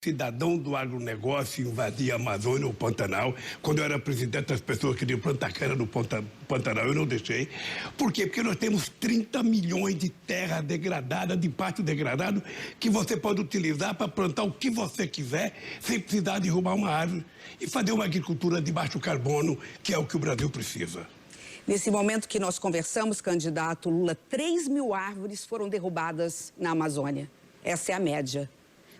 cidadão do agronegócio invadia a Amazônia, o Pantanal. Quando eu era presidente, as pessoas queriam plantar cana no Pantanal, eu não deixei. Por quê? Porque nós temos 30 milhões de terra degradada, de pátio degradado, que você pode utilizar para plantar o que você quiser, sem precisar derrubar uma árvore e fazer uma agricultura de baixo carbono, que é o que o Brasil precisa. Nesse momento que nós conversamos, candidato Lula, 3 mil árvores foram derrubadas na Amazônia. Essa é a média.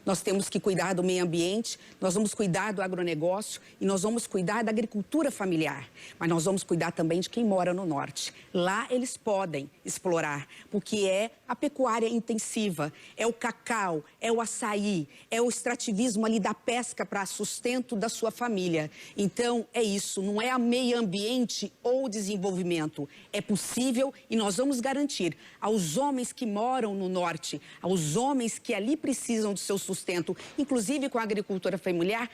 Nós temos que cuidar do meio ambiente, nós vamos cuidar do agronegócio e nós vamos cuidar da agricultura familiar. Mas nós vamos cuidar também de quem mora no norte. Lá eles podem explorar, porque é a pecuária intensiva, é o cacau, é o açaí, é o extrativismo ali da pesca para sustento da sua família. Então é isso, não é a meio ambiente ou desenvolvimento. É possível e nós vamos garantir aos homens que moram no norte, aos homens que ali precisam do seu sustento, inclusive com a agricultura familiar,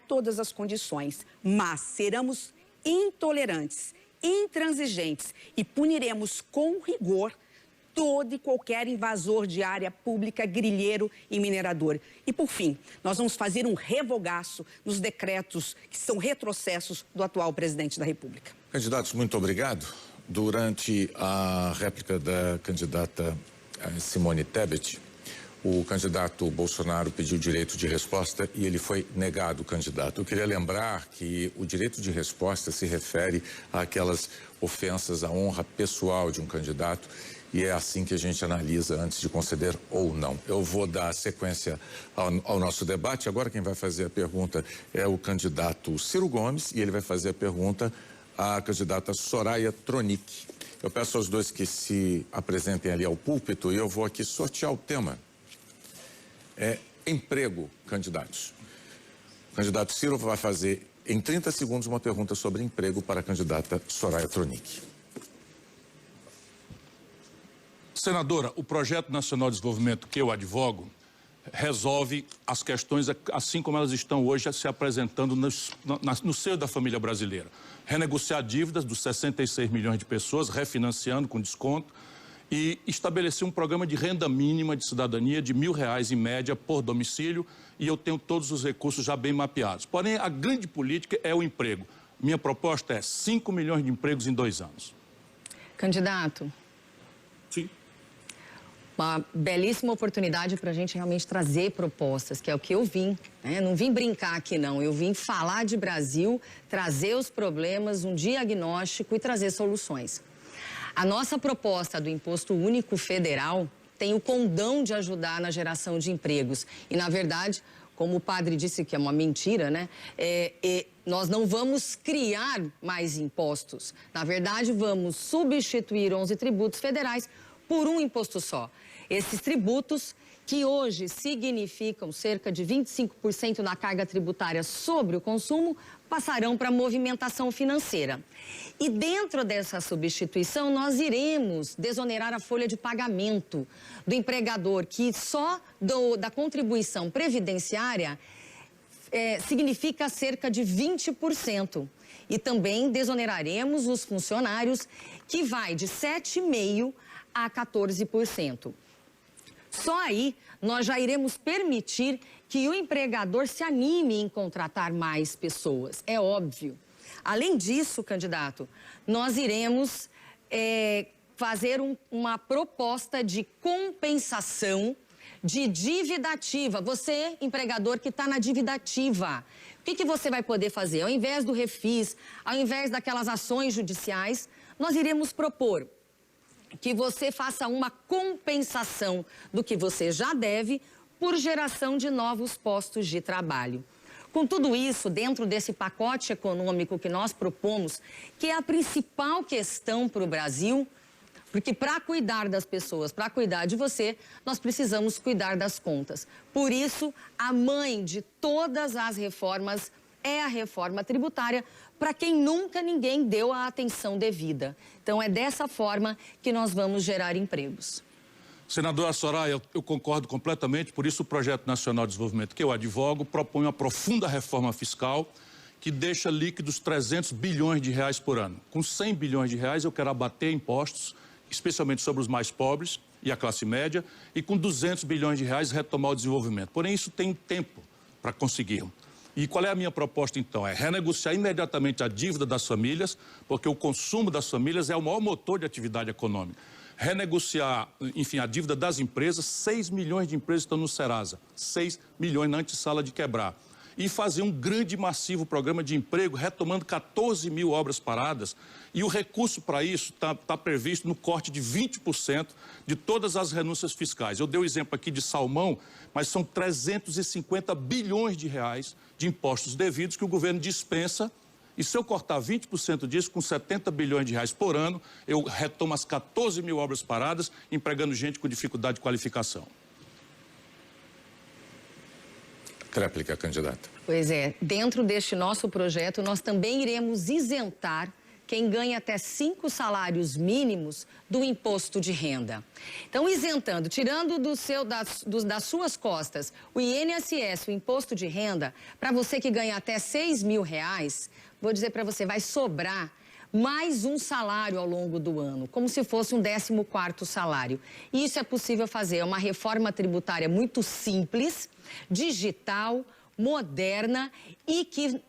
todas as condições. Mas seremos intolerantes, intransigentes e puniremos com rigor todo e qualquer invasor de área pública, grilheiro e minerador. E, por fim, nós vamos fazer um revogaço nos decretos que são retrocessos do atual presidente da República. Candidatos, muito obrigado. Durante a réplica da candidata Simone Tebet, o candidato Bolsonaro pediu direito de resposta e ele foi negado, candidato. Eu queria lembrar que o direito de resposta se refere àquelas ofensas à honra pessoal de um candidato e é assim que a gente analisa antes de conceder ou não. Eu vou dar sequência ao nosso debate. Agora quem vai fazer a pergunta é o candidato Ciro Gomes e ele vai fazer a pergunta à candidata Soraya Tronic. Eu peço aos dois que se apresentem ali ao púlpito e eu vou aqui sortear o tema. Emprego, candidatos. O candidato Ciro vai fazer em 30 segundos uma pergunta sobre emprego para a candidata Soraya Tronic. Senadora, o Projeto Nacional de Desenvolvimento que eu advogo resolve as questões assim como elas estão hoje se apresentando no seio da família brasileira. Renegociar dívidas dos 66 milhões de pessoas, refinanciando com desconto, e estabelecer um programa de renda mínima de cidadania de R$1.000 em média por domicílio e eu tenho todos os recursos já bem mapeados. Porém, a grande política é o emprego. Minha proposta é 5 milhões de empregos em 2 anos. Candidato. Sim. Uma belíssima oportunidade para a gente realmente trazer propostas, que é o que eu vim. Não vim brincar aqui, não. Eu vim falar de Brasil, trazer os problemas, um diagnóstico e trazer soluções. A nossa proposta do Imposto Único Federal tem o condão de ajudar na geração de empregos. E, na verdade, como o padre disse que é uma mentira, nós não vamos criar mais impostos. Na verdade, vamos substituir 11 tributos federais por um imposto só. Esses tributos, que hoje significam cerca de 25% na carga tributária sobre o consumo, passarão para a movimentação financeira. E dentro dessa substituição, nós iremos desonerar a folha de pagamento do empregador, que só da contribuição previdenciária significa cerca de 20%. E também desoneraremos os funcionários, que vai de 7,5% a 14%. Só aí nós já iremos permitir que o empregador se anime em contratar mais pessoas, é óbvio. Além disso, candidato, nós iremos fazer uma proposta de compensação de dívida ativa. Você, empregador que está na dívida ativa, o que você vai poder fazer? Ao invés do refis, ao invés daquelas ações judiciais, nós iremos propor que você faça uma compensação do que você já deve por geração de novos postos de trabalho. Com tudo isso, dentro desse pacote econômico que nós propomos, que é a principal questão para o Brasil, porque para cuidar das pessoas, para cuidar de você, nós precisamos cuidar das contas. Por isso, a mãe de todas as reformas é a reforma tributária, para quem nunca ninguém deu a atenção devida. Então, é dessa forma que nós vamos gerar empregos. Senadora Soraya, eu concordo completamente, por isso o Projeto Nacional de Desenvolvimento que eu advogo propõe uma profunda reforma fiscal que deixa líquidos 300 bilhões de reais por ano. Com 100 bilhões de reais eu quero abater impostos, especialmente sobre os mais pobres, e a classe média, e com 200 bilhões de reais retomar o desenvolvimento. Porém, isso tem tempo para conseguir. E qual é a minha proposta, então? É renegociar imediatamente a dívida das famílias, porque o consumo das famílias é o maior motor de atividade econômica. Renegociar, enfim, a dívida das empresas, 6 milhões de empresas estão no Serasa, 6 milhões na antessala de quebrar. E fazer um grande e massivo programa de emprego, retomando 14 mil obras paradas. E o recurso para isso está previsto no corte de 20% de todas as renúncias fiscais. Eu dei o exemplo aqui de salmão, mas são 350 bilhões de reais de impostos devidos que o governo dispensa. E se eu cortar 20% disso, com 70 bilhões de reais por ano, eu retomo as 14 mil obras paradas, empregando gente com dificuldade de qualificação. Tréplica, candidata. Pois é, dentro deste nosso projeto, nós também iremos isentar quem ganha até 5 salários mínimos do imposto de renda. Então, isentando, tirando das suas costas o INSS, o imposto de renda, para você que ganha até 6 mil reais, vou dizer para você, vai sobrar mais um salário ao longo do ano, como se fosse um 14º salário. E isso é possível fazer, é uma reforma tributária muito simples, digital, moderna e que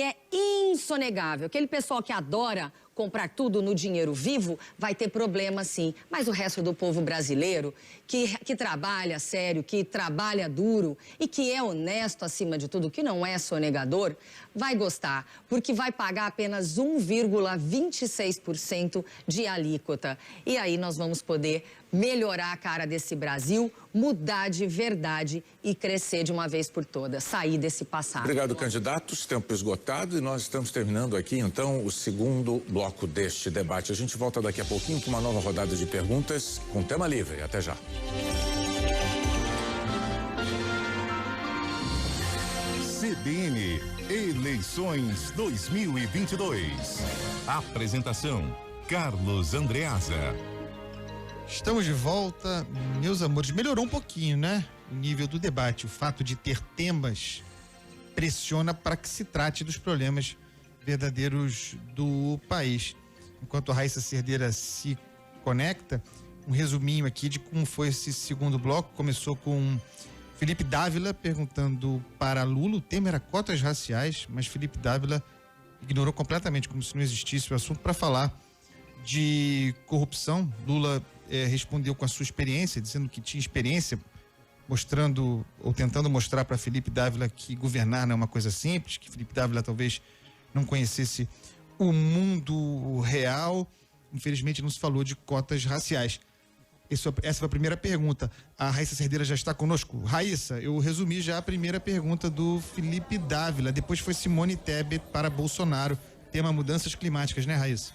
é insonegável. Aquele pessoal que adora comprar tudo no dinheiro vivo vai ter problema sim, mas o resto do povo brasileiro que trabalha sério, que trabalha duro e que é honesto acima de tudo, que não é sonegador, vai gostar, porque vai pagar apenas 1,26% de alíquota. E aí nós vamos poder melhorar a cara desse Brasil, mudar de verdade e crescer de uma vez por todas, sair desse passado. Obrigado, candidatos. Tempo esgotado e nós estamos terminando aqui, então, o segundo bloco deste debate. A gente volta daqui a pouquinho com uma nova rodada de perguntas com tema livre. Até já. CBN Eleições 2022. Apresentação: Carlos Andreasa. Estamos de volta, meus amores. Melhorou um pouquinho, né? O nível do debate. O fato de ter temas pressiona para que se trate dos problemas verdadeiros do país. Enquanto a Raíssa Cerdeira se conecta, um resuminho aqui de como foi esse segundo bloco. Começou com Felipe Dávila perguntando para Lula. O tema era cotas raciais, mas Felipe Dávila ignorou completamente, como se não existisse o assunto, para falar de corrupção. Lula respondeu com a sua experiência, dizendo que tinha experiência, mostrando ou tentando mostrar para Felipe Dávila que governar não é uma coisa simples, que Felipe Dávila talvez não conhecesse o mundo real. Infelizmente não se falou de cotas raciais. Essa foi a primeira pergunta. A Raíssa Cerdeira já está conosco. Raíssa, eu resumi já a primeira pergunta do Felipe Dávila. Depois foi Simone Tebet para Bolsonaro. Tema mudanças climáticas, né, Raíssa?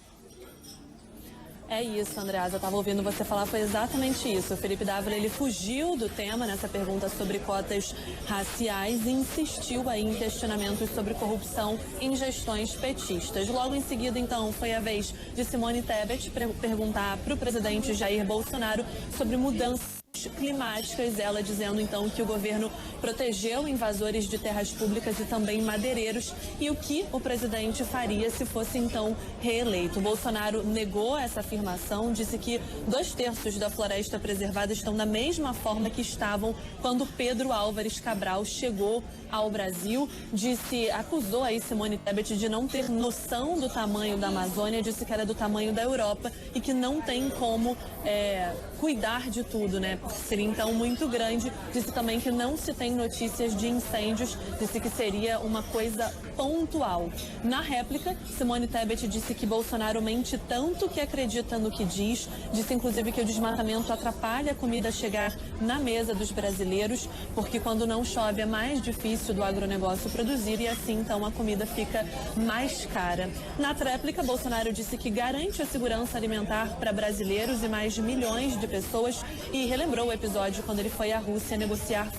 É isso, Andreasa, eu estava ouvindo você falar, foi exatamente isso. O Felipe Dávila, ele fugiu do tema nessa pergunta sobre cotas raciais e insistiu aí em questionamentos sobre corrupção em gestões petistas. Logo em seguida, então, foi a vez de Simone Tebet perguntar para o presidente Jair Bolsonaro sobre mudanças climáticas, ela dizendo então que o governo protegeu invasores de terras públicas e também madeireiros e o que o presidente faria se fosse então reeleito. Bolsonaro negou essa afirmação, disse que 2/3 da floresta preservada estão da mesma forma que estavam quando Pedro Álvares Cabral chegou ao Brasil, acusou aí Simone Tebet de não ter noção do tamanho da Amazônia, disse que era do tamanho da Europa e que não tem como cuidar de tudo, né? Seria então muito grande. Disse também que não se tem notícias de incêndios, disse que seria uma coisa pontual. Na réplica, Simone Tebet disse que Bolsonaro mente tanto que acredita no que diz, disse inclusive que o desmatamento atrapalha a comida chegar na mesa dos brasileiros, porque quando não chove é mais difícil do agronegócio produzir e assim então a comida fica mais cara. Na tréplica, Bolsonaro disse que garante a segurança alimentar para brasileiros e mais de milhões de pessoas e relembrou o episódio quando ele foi à Rússia negociar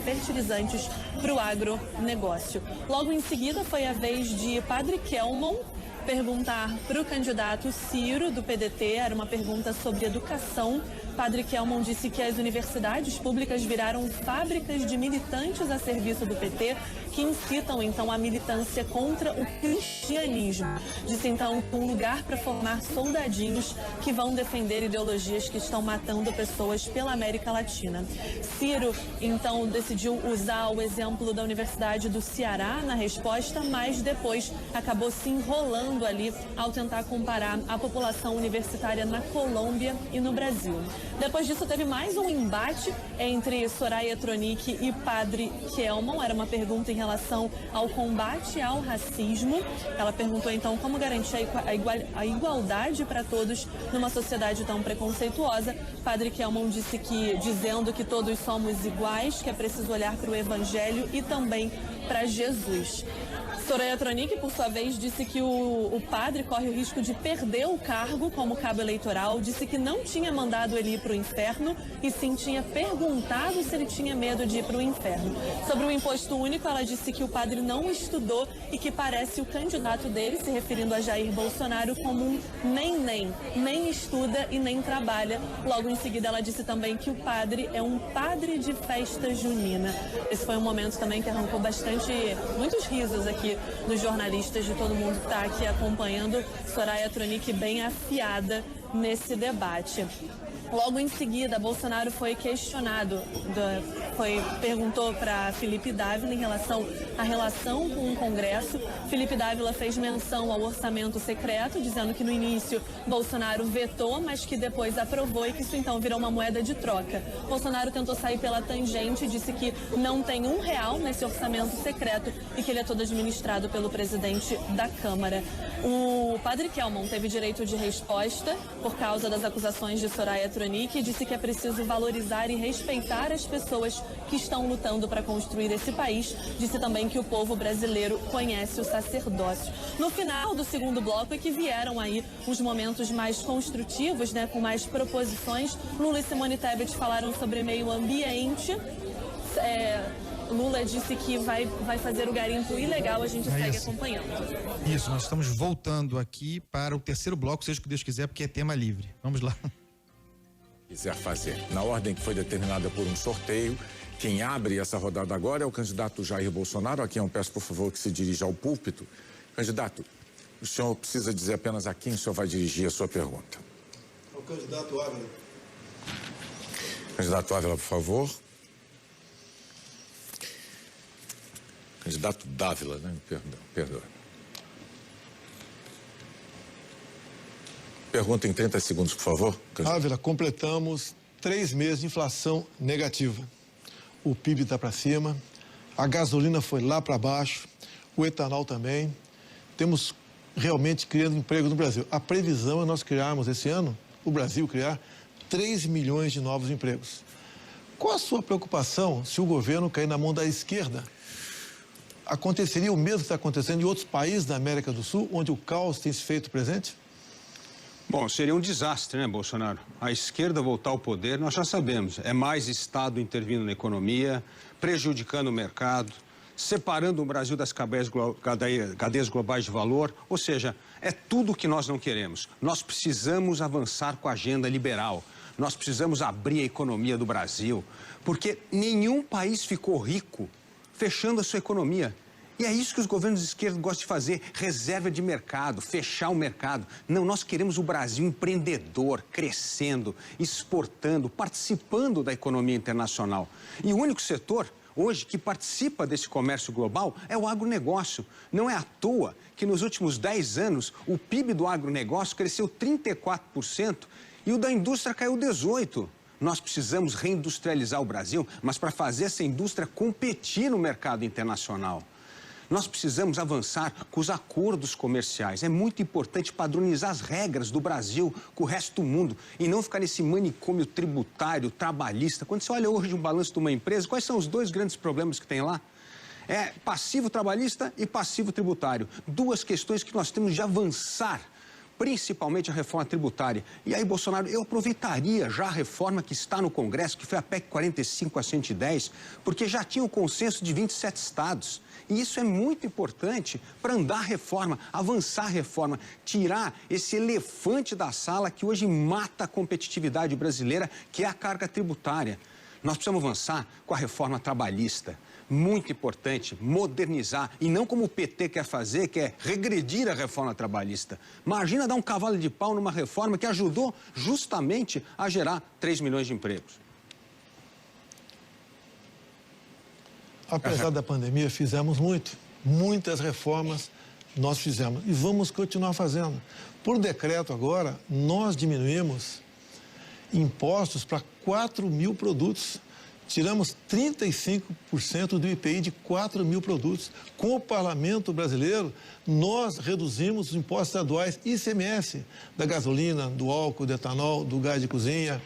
fertilizantes para o agronegócio. Logo em seguida foi a vez de Padre Kelmon perguntar para o candidato Ciro, do PDT, era uma pergunta sobre educação. Padre Kelmon disse que as universidades públicas viraram fábricas de militantes a serviço do PT, que incitam, então, a militância contra o cristianismo. Disse, então, um lugar para formar soldadinhos que vão defender ideologias que estão matando pessoas pela América Latina. Ciro, então, decidiu usar o exemplo da Universidade do Ceará na resposta, mas depois acabou se enrolando ali ao tentar comparar a população universitária na Colômbia e no Brasil. Depois disso, teve mais um embate entre Soraya Tronic e Padre Kelmon. Era uma pergunta em relação ao combate ao racismo. Ela perguntou, então, como garantir a igualdade para todos numa sociedade tão preconceituosa. Padre Kelmon disse dizendo que todos somos iguais, que é preciso olhar para o Evangelho e também para Jesus. Soraya Tronic, por sua vez, disse que o padre corre o risco de perder o cargo como cabo eleitoral, disse que não tinha mandado ele ir para o inferno e sim tinha perguntado se ele tinha medo de ir para o inferno. Sobre o imposto único, ela disse que o padre não estudou e que parece o candidato dele, se referindo a Jair Bolsonaro, como um nem estuda e nem trabalha. Logo em seguida, ela disse também que o padre é um padre de festa junina. Esse foi um momento também que arrancou muitos risos aqui dos jornalistas, de todo mundo que está aqui acompanhando. Soraya Tronic bem afiada nesse debate. Logo em seguida, Bolsonaro foi questionado, perguntou para Felipe Dávila em relação à relação com o Congresso. Felipe Dávila fez menção ao orçamento secreto, dizendo que no início Bolsonaro vetou, mas que depois aprovou e que isso então virou uma moeda de troca. Bolsonaro tentou sair pela tangente, disse que não tem R$1 nesse orçamento secreto e que ele é todo administrado pelo presidente da Câmara. O padre Kelmon teve direito de resposta por causa das acusações de Soraya Tronic e disse que é preciso valorizar e respeitar as pessoas que estão lutando para construir esse país. Disse também que o povo brasileiro conhece o sacerdócio. No final do segundo bloco é que vieram aí os momentos mais construtivos, né, com mais proposições. Lula e Simone Tebet falaram sobre meio ambiente. Lula disse que vai fazer o garimpo ilegal, a gente segue acompanhando. Isso, nós estamos voltando aqui para o terceiro bloco, seja o que Deus quiser, porque é tema livre. Vamos lá. Quiser fazer. Na ordem que foi determinada por um sorteio, quem abre essa rodada agora é o candidato Jair Bolsonaro, a quem eu peço, por favor, que se dirija ao púlpito. Candidato, o senhor precisa dizer apenas a quem o senhor vai dirigir a sua pergunta. Ao candidato Ávila. Candidato Ávila, por favor. Candidato Dávila, né? Perdão. Pergunta em 30 segundos, por favor. Candidato. Ávila, completamos 3 meses de inflação negativa. O PIB está para cima, a gasolina foi lá para baixo, o etanol também. Temos realmente criando emprego no Brasil. A previsão é nós criarmos esse ano, o Brasil criar 3 milhões de novos empregos. Qual a sua preocupação se o governo cair na mão da esquerda? Aconteceria o mesmo que está acontecendo em outros países da América do Sul, onde o caos tem se feito presente? Bom, seria um desastre, né, Bolsonaro? A esquerda voltar ao poder, nós já sabemos. É mais Estado intervindo na economia, prejudicando o mercado, separando o Brasil das cadeias globais de valor. Ou seja, é tudo o que nós não queremos. Nós precisamos avançar com a agenda liberal. Nós precisamos abrir a economia do Brasil, porque nenhum país ficou rico fechando a sua economia. E é isso que os governos de esquerda gostam de fazer, reserva de mercado, fechar o mercado. Não, nós queremos o Brasil empreendedor, crescendo, exportando, participando da economia internacional. E o único setor hoje que participa desse comércio global é o agronegócio. Não é à toa que nos últimos 10 anos o PIB do agronegócio cresceu 34% e o da indústria caiu 18%. Nós precisamos reindustrializar o Brasil, mas para fazer essa indústria competir no mercado internacional. Nós precisamos avançar com os acordos comerciais. É muito importante padronizar as regras do Brasil com o resto do mundo e não ficar nesse manicômio tributário, trabalhista. Quando você olha hoje um balanço de uma empresa, quais são os 2 grandes problemas que tem lá? É passivo trabalhista e passivo tributário. 2 questões que nós temos de avançar principalmente a reforma tributária. E aí, Bolsonaro, eu aproveitaria já a reforma que está no Congresso, que foi a PEC 45 a 110, porque já tinha um consenso de 27 estados. E isso é muito importante para andar a reforma, avançar a reforma, tirar esse elefante da sala que hoje mata a competitividade brasileira, que é a carga tributária. Nós precisamos avançar com a reforma trabalhista. Muito importante, modernizar, e não como o PT quer fazer, que é regredir a reforma trabalhista. Imagina dar um cavalo de pau numa reforma que ajudou justamente a gerar 3 milhões de empregos. Apesar da pandemia, fizemos muitas reformas nós fizemos e vamos continuar fazendo. Por decreto agora, nós diminuímos impostos para 4 mil produtos. Tiramos 35% do IPI de 4 mil produtos. Com o parlamento brasileiro, nós reduzimos os impostos estaduais ICMS, da gasolina, do álcool, do etanol, do gás de cozinha,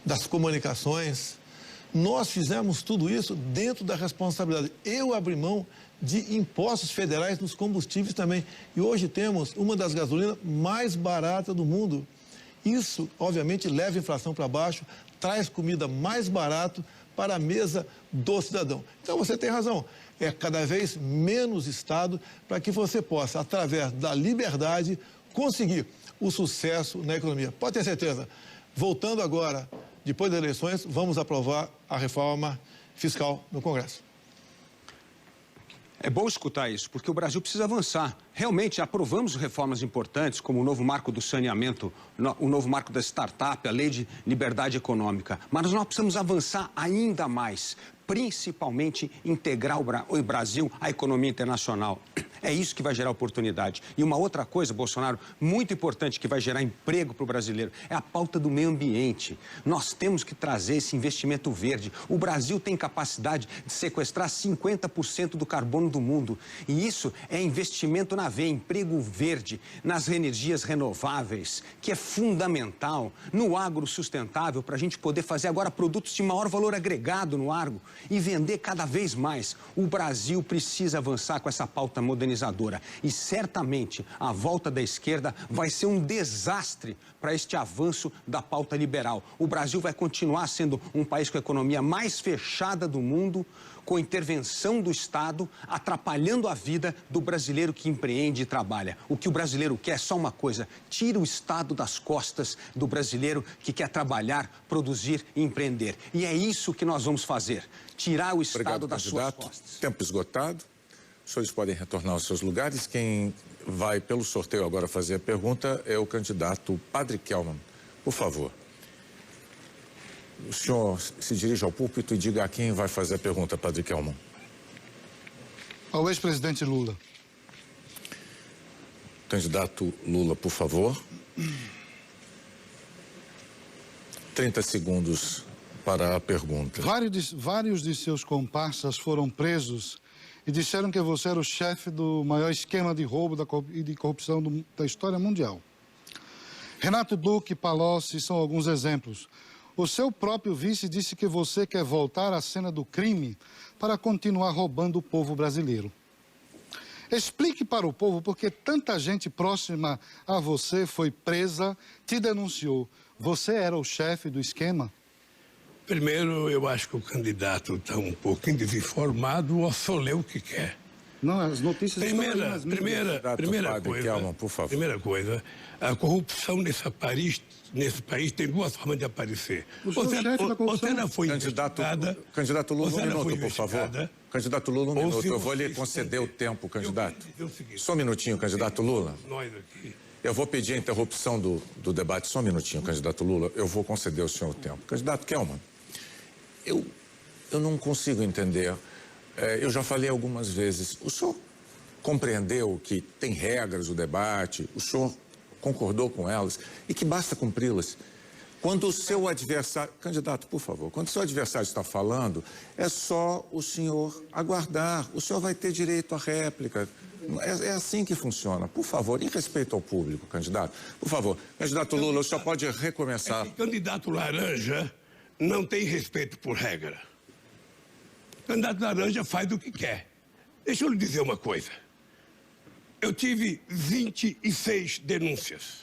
das comunicações. Nós fizemos tudo isso dentro da responsabilidade. Eu abri mão de impostos federais nos combustíveis também. E hoje temos uma das gasolinas mais baratas do mundo. Isso, obviamente, leva a inflação para baixo, traz comida mais barato para a mesa do cidadão. Então, você tem razão. É cada vez menos Estado para que você possa, através da liberdade, conseguir o sucesso na economia. Pode ter certeza. Voltando agora, depois das eleições, vamos aprovar a reforma fiscal no Congresso. É bom escutar isso, porque o Brasil precisa avançar. Realmente, aprovamos reformas importantes, como o novo marco do saneamento, o novo marco da startup, a lei de liberdade econômica. Mas nós precisamos avançar ainda mais, principalmente integrar o Brasil à economia internacional. É isso que vai gerar oportunidade. E uma outra coisa, Bolsonaro, muito importante, que vai gerar emprego para o brasileiro, é a pauta do meio ambiente. Nós temos que trazer esse investimento verde. O Brasil tem capacidade de sequestrar 50% do carbono do mundo. E isso é investimento na veia, emprego verde, nas energias renováveis, que é fundamental, no agro sustentável, para a gente poder fazer agora produtos de maior valor agregado no agro e vender cada vez mais. O Brasil precisa avançar com essa pauta modernizadora. E certamente a volta da esquerda vai ser um desastre para este avanço da pauta liberal. O Brasil vai continuar sendo um país com a economia mais fechada do mundo, com intervenção do Estado, atrapalhando a vida do brasileiro que empreende e trabalha. O que o brasileiro quer é só uma coisa: tira o Estado das costas do brasileiro que quer trabalhar, produzir e empreender. E é isso que nós vamos fazer: tirar o Estado das suas costas. Tempo esgotado. Os senhores podem retornar aos seus lugares. Quem vai pelo sorteio agora fazer a pergunta é o candidato Padre Kelman. Por favor. O senhor se dirige ao púlpito e diga a quem vai fazer a pergunta, Padre Kelman. Ao ex-presidente Lula. Candidato Lula, por favor. 30 segundos para a pergunta. Vários de seus comparsas foram presos e disseram que você era o chefe do maior esquema de roubo e de corrupção da história mundial. Renato Duque e Palocci são alguns exemplos. O seu próprio vice disse que você quer voltar à cena do crime para continuar roubando o povo brasileiro. Explique para o povo por que tanta gente próxima a você foi presa, te denunciou. Você era o chefe do esquema? Primeiro, eu acho que o candidato está um pouquinho desinformado ou só lê o que quer. Não, as notícias Primeira coisa, a corrupção nesse país tem duas formas de aparecer. Você não foi investigada. Candidato Lula, um minuto, por favor. Candidato Lula, um minuto. Eu vou lhe conceder o tempo, candidato. Só um minutinho, candidato Lula. Eu vou pedir a interrupção do debate. Só um minutinho, candidato Lula. Eu vou conceder ao senhor o tempo. Candidato Kelman, eu não consigo entender. Eu já falei algumas vezes. O senhor compreendeu que tem regras do debate, o senhor concordou com elas e que basta cumpri-las. Quando o seu adversário... Candidato, por favor, quando o seu adversário está falando, é só o senhor aguardar. O senhor vai ter direito à réplica. É assim que funciona. Por favor, em respeito ao público, candidato. Por favor, candidato Lula, o senhor pode recomeçar. Candidato laranja não tem respeito por regra. Candidato laranja faz o que quer. Deixa eu lhe dizer uma coisa. Eu tive 26 denúncias.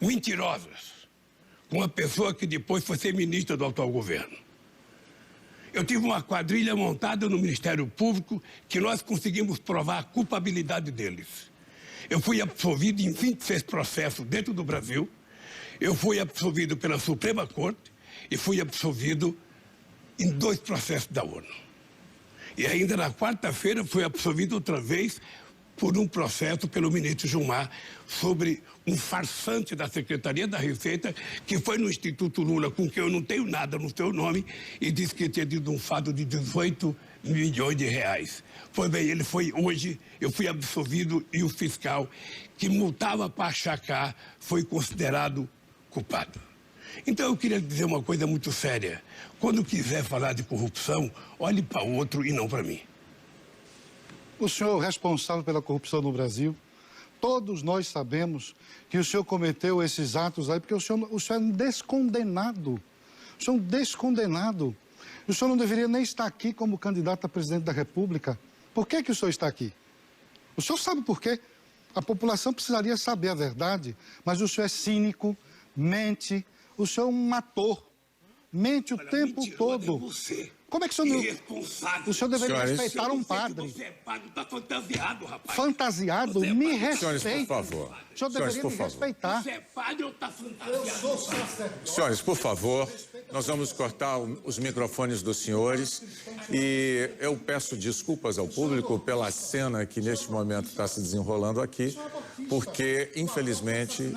mentirosas, com uma pessoa que depois foi ser ministra do atual governo. Eu tive uma quadrilha montada no Ministério Público que nós conseguimos provar a culpabilidade deles. Eu fui absolvido em 26 processos dentro do Brasil, eu fui absolvido pela Suprema Corte e fui absolvido em 2 processos da ONU. E ainda na quarta-feira fui absolvido outra vez por um processo pelo ministro Gilmar sobre um farsante da Secretaria da Receita que foi no Instituto Lula, com quem eu não tenho nada no seu nome, e disse que tinha tido um fato de 18 milhões de reais. Pois bem, ele foi hoje, eu fui absolvido e o fiscal que multava para achacar foi considerado culpado. Então eu queria dizer uma coisa muito séria. Quando quiser falar de corrupção, olhe para outro e não para mim. O senhor é responsável pela corrupção no Brasil. Todos nós sabemos que o senhor cometeu esses atos aí porque o senhor é um descondenado. O senhor é um descondenado. O senhor não deveria nem estar aqui como candidato a presidente da República. Por que o senhor está aqui? O senhor sabe por quê? A população precisaria saber a verdade, mas o senhor é cínico, mente, o senhor é um ator, mente o tempo todo. Você. Como é que o senhor não... O senhor deveria respeitar um padre. Você é padre, tá fantasiado, rapaz. Fantasiado? Você é Me padre. respeite. Senhores, por favor. O senhor deveria me respeitar. Você é padre ou tá fantasiado? Senhores, por favor, nós vamos cortar os microfones dos senhores e eu peço desculpas ao público pela cena que neste momento está se desenrolando aqui, porque, infelizmente,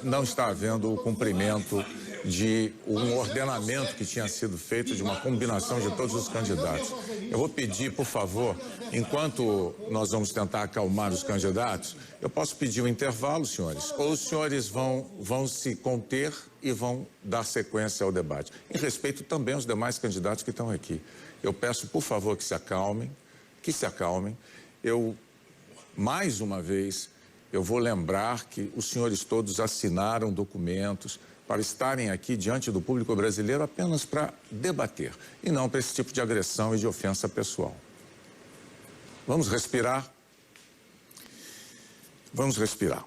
não está havendo o cumprimento de um ordenamento que tinha sido feito de uma combinação de todos os candidatos. Eu vou pedir, por favor, enquanto nós vamos tentar acalmar os candidatos, eu posso pedir um intervalo, senhores, ou os senhores vão se conter e vão dar sequência ao debate. Em respeito também aos demais candidatos que estão aqui. Eu peço, por favor, que se acalmem, mais uma vez, eu vou lembrar que os senhores todos assinaram documentos para estarem aqui diante do público brasileiro apenas para debater e não para esse tipo de agressão e de ofensa pessoal. Vamos respirar? Vamos respirar.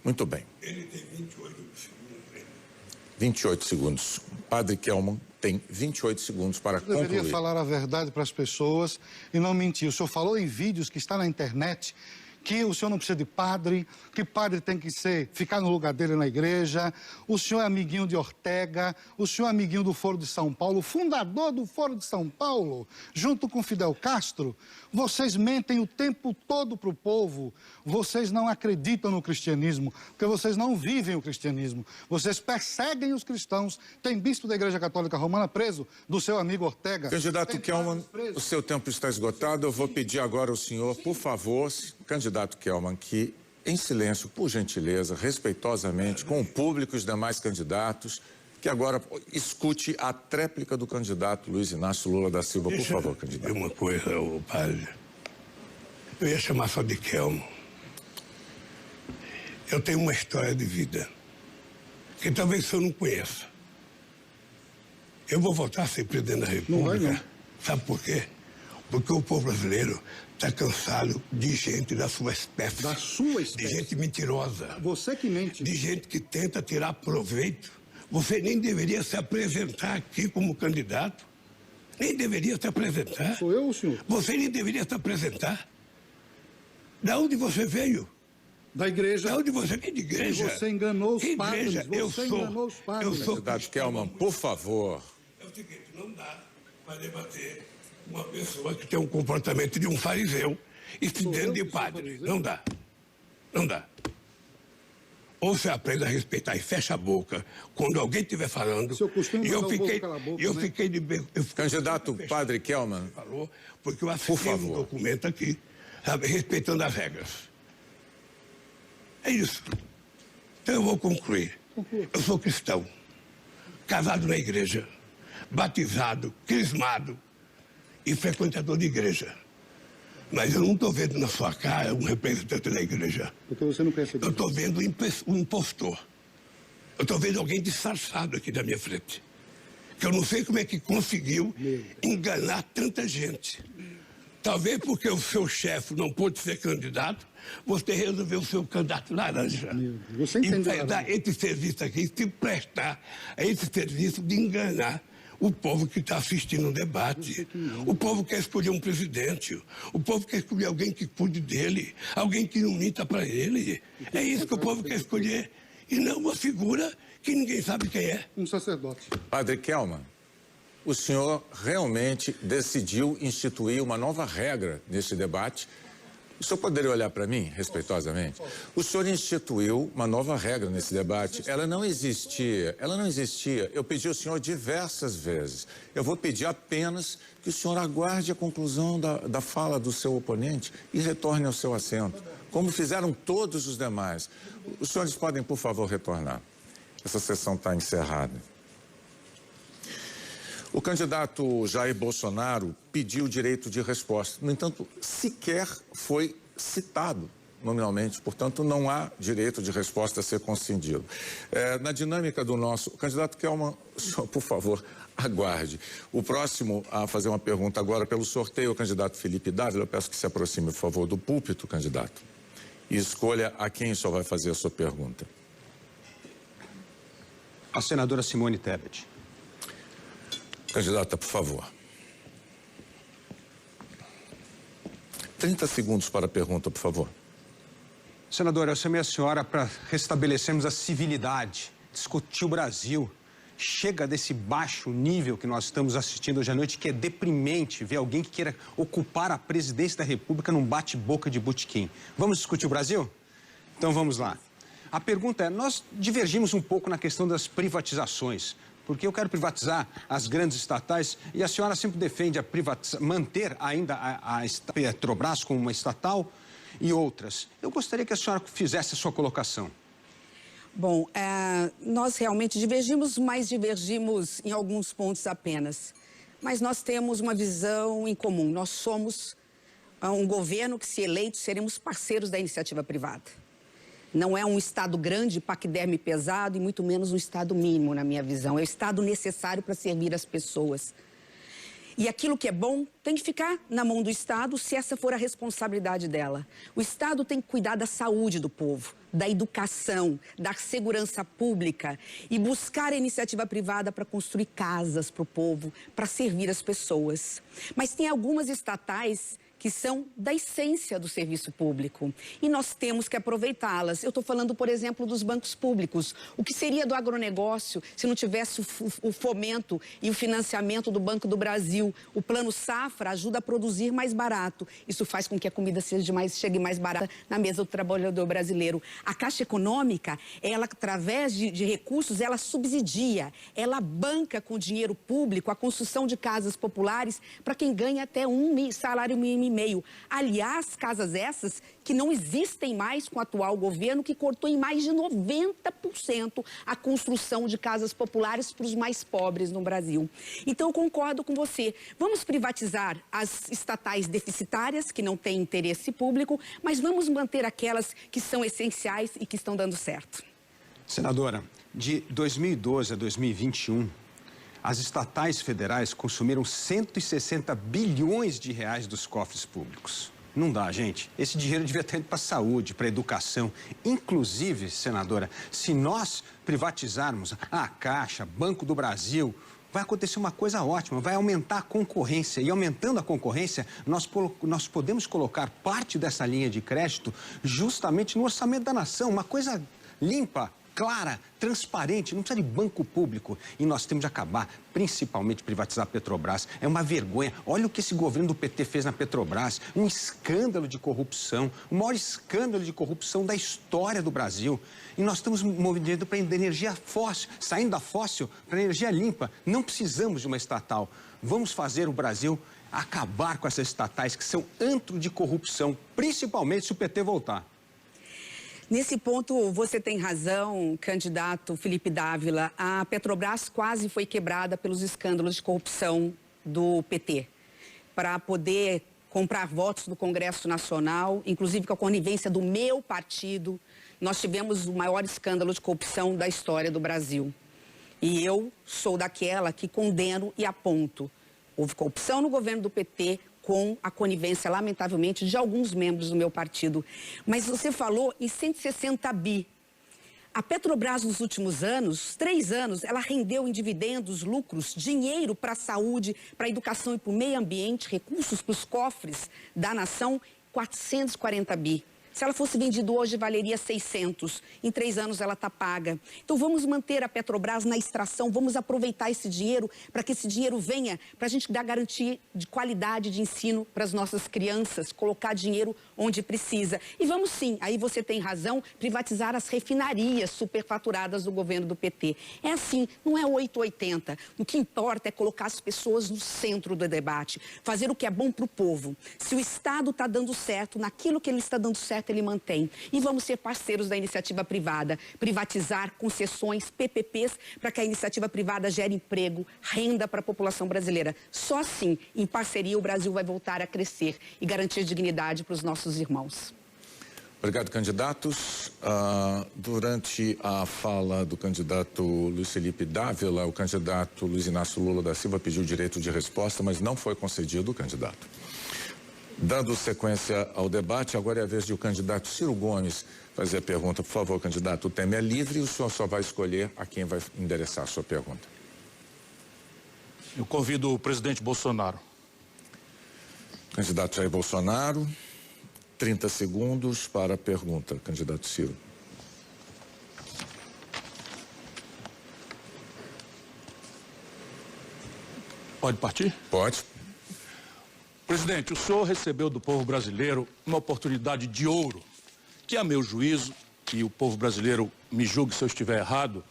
Muito bem. Ele tem 28 segundos. 28 segundos. Padre Kelman tem 28 segundos para concluir. Deveria falar a verdade para as pessoas e não mentir. O senhor falou em vídeos que está na internet que o senhor não precisa de padre, que padre tem que ficar no lugar dele na igreja. O senhor é amiguinho de Ortega, o senhor é amiguinho do Foro de São Paulo, fundador do Foro de São Paulo, junto com Fidel Castro. Vocês mentem o tempo todo para o povo. Vocês não acreditam no cristianismo, porque vocês não vivem o cristianismo. Vocês perseguem os cristãos. Tem bispo da Igreja Católica Romana preso, do seu amigo Ortega. Candidato Kelman, o seu tempo está esgotado. Eu vou pedir agora ao senhor, por favor, candidato Kelman, que em silêncio, por gentileza, respeitosamente, com o público e os demais candidatos, que agora escute a tréplica do candidato Luiz Inácio Lula da Silva. Por favor, candidato. Uma coisa, padre. Eu ia chamar só de Kelman. Eu tenho uma história de vida que talvez o senhor não conheça. Eu vou voltar a ser presidente da República. Não vai, não. Sabe por quê? Porque o povo brasileiro está cansado de gente da sua espécie. Da sua espécie? De gente mentirosa. Você que mente. De gente que tenta tirar proveito. Você nem deveria se apresentar aqui como candidato. Nem deveria se apresentar. Sou eu, senhor? Você nem deveria se apresentar. Da onde você veio? Da igreja. Da onde você veio de igreja? Você enganou os que padres. Igreja? Você enganou os padres. Eu sou Candidato Kelman, por favor. É o seguinte, não dá para debater uma pessoa que tem um comportamento de um fariseu e se dizendo de padre. Não dá. Não dá. Ou você aprende a respeitar e fecha a boca quando alguém estiver falando. E eu fiquei de bem. Candidato Padre Kelman. Falou, porque eu assinei um documento aqui, sabe, respeitando as regras. É isso. Então eu vou concluir. Eu sou cristão, casado na igreja, batizado, crismado e frequentador de igreja. Mas eu não estou vendo na sua cara um representante da igreja. Porque você não pensa. Eu estou vendo um impostor. Eu estou vendo alguém disfarçado aqui na minha frente. Que eu não sei como é que conseguiu enganar tanta gente. Talvez porque o seu chefe não pôde ser candidato, você resolveu ser o candidato laranja. Você entendeu? E dar esse serviço aqui, se prestar a esse serviço de enganar o povo que está assistindo o debate. O povo quer escolher um presidente. O povo quer escolher alguém que cuide dele. Alguém que não minta para ele. É isso que o povo quer escolher. E não uma figura que ninguém sabe quem é. Um sacerdote. Padre Kelman, o senhor realmente decidiu instituir uma nova regra nesse debate. O senhor poderia olhar para mim, respeitosamente? O senhor instituiu uma nova regra nesse debate. Ela não existia. Eu pedi ao senhor diversas vezes. Eu vou pedir apenas que o senhor aguarde a conclusão da fala do seu oponente e retorne ao seu assento, como fizeram todos os demais. Os senhores podem, por favor, retornar. Essa sessão está encerrada. O candidato Jair Bolsonaro pediu o direito de resposta. No entanto, sequer foi citado nominalmente. Portanto, não há direito de resposta a ser concedido. Na dinâmica do nosso... O candidato Kelman, senhor, por favor, aguarde. O próximo a fazer uma pergunta agora pelo sorteio, o candidato Felipe Dávila. Eu peço que se aproxime, por favor, do púlpito, candidato. E escolha a quem só vai fazer a sua pergunta. A senadora Simone Tebet. Candidata, por favor. 30 segundos para a pergunta, por favor. Senadora, eu chamei a senhora para restabelecermos a civilidade, discutir o Brasil. Chega desse baixo nível que nós estamos assistindo hoje à noite, que é deprimente ver alguém que queira ocupar a presidência da República num bate-boca de botequim. Vamos discutir o Brasil? Então vamos lá. A pergunta é, nós divergimos um pouco na questão das privatizações, porque eu quero privatizar as grandes estatais e a senhora sempre defende manter ainda a Petrobras como uma estatal e outras. Eu gostaria que a senhora fizesse a sua colocação. Bom, nós realmente divergimos, mas divergimos em alguns pontos apenas. Mas nós temos uma visão em comum. Nós somos um governo que, se eleito, seremos parceiros da iniciativa privada. Não é um Estado grande, paquiderme pesado, e muito menos um Estado mínimo, na minha visão. É o Estado necessário para servir as pessoas. E aquilo que é bom tem que ficar na mão do Estado, se essa for a responsabilidade dela. O Estado tem que cuidar da saúde do povo, da educação, da segurança pública e buscar a iniciativa privada para construir casas para o povo, para servir as pessoas. Mas tem algumas estatais que são da essência do serviço público. E nós temos que aproveitá-las. Eu estou falando, por exemplo, dos bancos públicos. O que seria do agronegócio se não tivesse o fomento e o financiamento do Banco do Brasil? O Plano Safra ajuda a produzir mais barato. Isso faz com que a comida chegue mais barata na mesa do trabalhador brasileiro. A Caixa Econômica, ela, através de recursos, ela subsidia, ela banca com dinheiro público a construção de casas populares para quem ganha até um salário mínimo e meio. Aliás, casas essas que não existem mais com o atual governo, que cortou em mais de 90% a construção de casas populares para os mais pobres no Brasil. Então, eu concordo com você. Vamos privatizar as estatais deficitárias, que não têm interesse público, mas vamos manter aquelas que são essenciais e que estão dando certo. Senadora, de 2012 a 2021, as estatais federais consumiram 160 bilhões de reais dos cofres públicos. Não dá, gente. Esse dinheiro devia estar indo para a saúde, para a educação. Inclusive, senadora, se nós privatizarmos a Caixa, Banco do Brasil, vai acontecer uma coisa ótima, vai aumentar a concorrência. E aumentando a concorrência, nós podemos colocar parte dessa linha de crédito justamente no orçamento da nação. Uma coisa limpa, clara, transparente, não precisa de banco público. E nós temos de acabar, principalmente, privatizar a Petrobras. É uma vergonha. Olha o que esse governo do PT fez na Petrobras. Um escândalo de corrupção, o maior escândalo de corrupção da história do Brasil. E nós estamos movendo para a energia fóssil, saindo da fóssil para a energia limpa. Não precisamos de uma estatal. Vamos fazer o Brasil acabar com essas estatais que são antro de corrupção, principalmente se o PT voltar. Nesse ponto, você tem razão, candidato Felipe Dávila. A Petrobras quase foi quebrada pelos escândalos de corrupção do PT, para poder comprar votos do Congresso Nacional, inclusive com a conivência do meu partido. Nós tivemos o maior escândalo de corrupção da história do Brasil. E eu sou daquela que condeno e aponto. Houve corrupção no governo do PT, com a conivência, lamentavelmente, de alguns membros do meu partido. Mas você falou em 160 bi. A Petrobras, nos últimos anos, 3 anos, ela rendeu em dividendos, lucros, dinheiro para a saúde, para a educação e para o meio ambiente, recursos para os cofres da nação, 440 bi. Se ela fosse vendida hoje, valeria 600. Em 3 anos, ela está paga. Então, vamos manter a Petrobras na extração, vamos aproveitar esse dinheiro para que esse dinheiro venha para a gente dar garantia de qualidade de ensino para as nossas crianças, colocar dinheiro onde precisa. E vamos sim, aí você tem razão, privatizar as refinarias superfaturadas do governo do PT. É assim, não é 880. O que importa é colocar as pessoas no centro do debate, fazer o que é bom para o povo. Se o Estado está dando certo, naquilo que ele está dando certo, ele mantém. E vamos ser parceiros da iniciativa privada, privatizar concessões, PPPs, para que a iniciativa privada gere emprego, renda para a população brasileira. Só assim, em parceria, o Brasil vai voltar a crescer e garantir dignidade para os nossos irmãos. Obrigado, candidatos. Durante a fala do candidato Luiz Felipe Dávila, o candidato Luiz Inácio Lula da Silva pediu direito de resposta, mas não foi concedido o candidato. Dando sequência ao debate, agora é a vez de o candidato Ciro Gomes fazer a pergunta. Por favor, candidato, o tema é livre e o senhor só vai escolher a quem vai endereçar a sua pergunta. Eu convido o presidente Bolsonaro. Candidato Jair Bolsonaro, 30 segundos para a pergunta, candidato Ciro. Pode partir? Pode. Presidente, o senhor recebeu do povo brasileiro uma oportunidade de ouro, que, a meu juízo, e o povo brasileiro me julgue se eu estiver errado,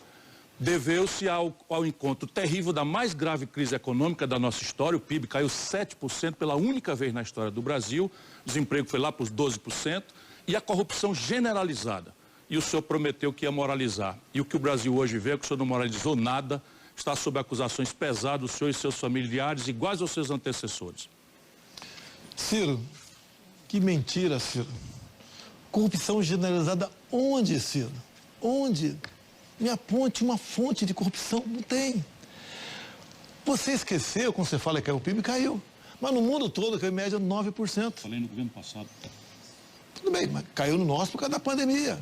deveu-se ao encontro terrível da mais grave crise econômica da nossa história. O PIB caiu 7% pela única vez na história do Brasil, o desemprego foi lá para os 12% e a corrupção generalizada. E o senhor prometeu que ia moralizar. E o que o Brasil hoje vê é que o senhor não moralizou nada, está sob acusações pesadas, o senhor e seus familiares, iguais aos seus antecessores. Ciro, que mentira, Ciro. Corrupção generalizada onde, Ciro? Onde? Me aponte uma fonte de corrupção. Não tem. Você esqueceu, quando você fala que o PIB caiu. Mas no mundo todo caiu em média 9%. Falei no governo passado. Tudo bem, mas caiu no nosso por causa da pandemia.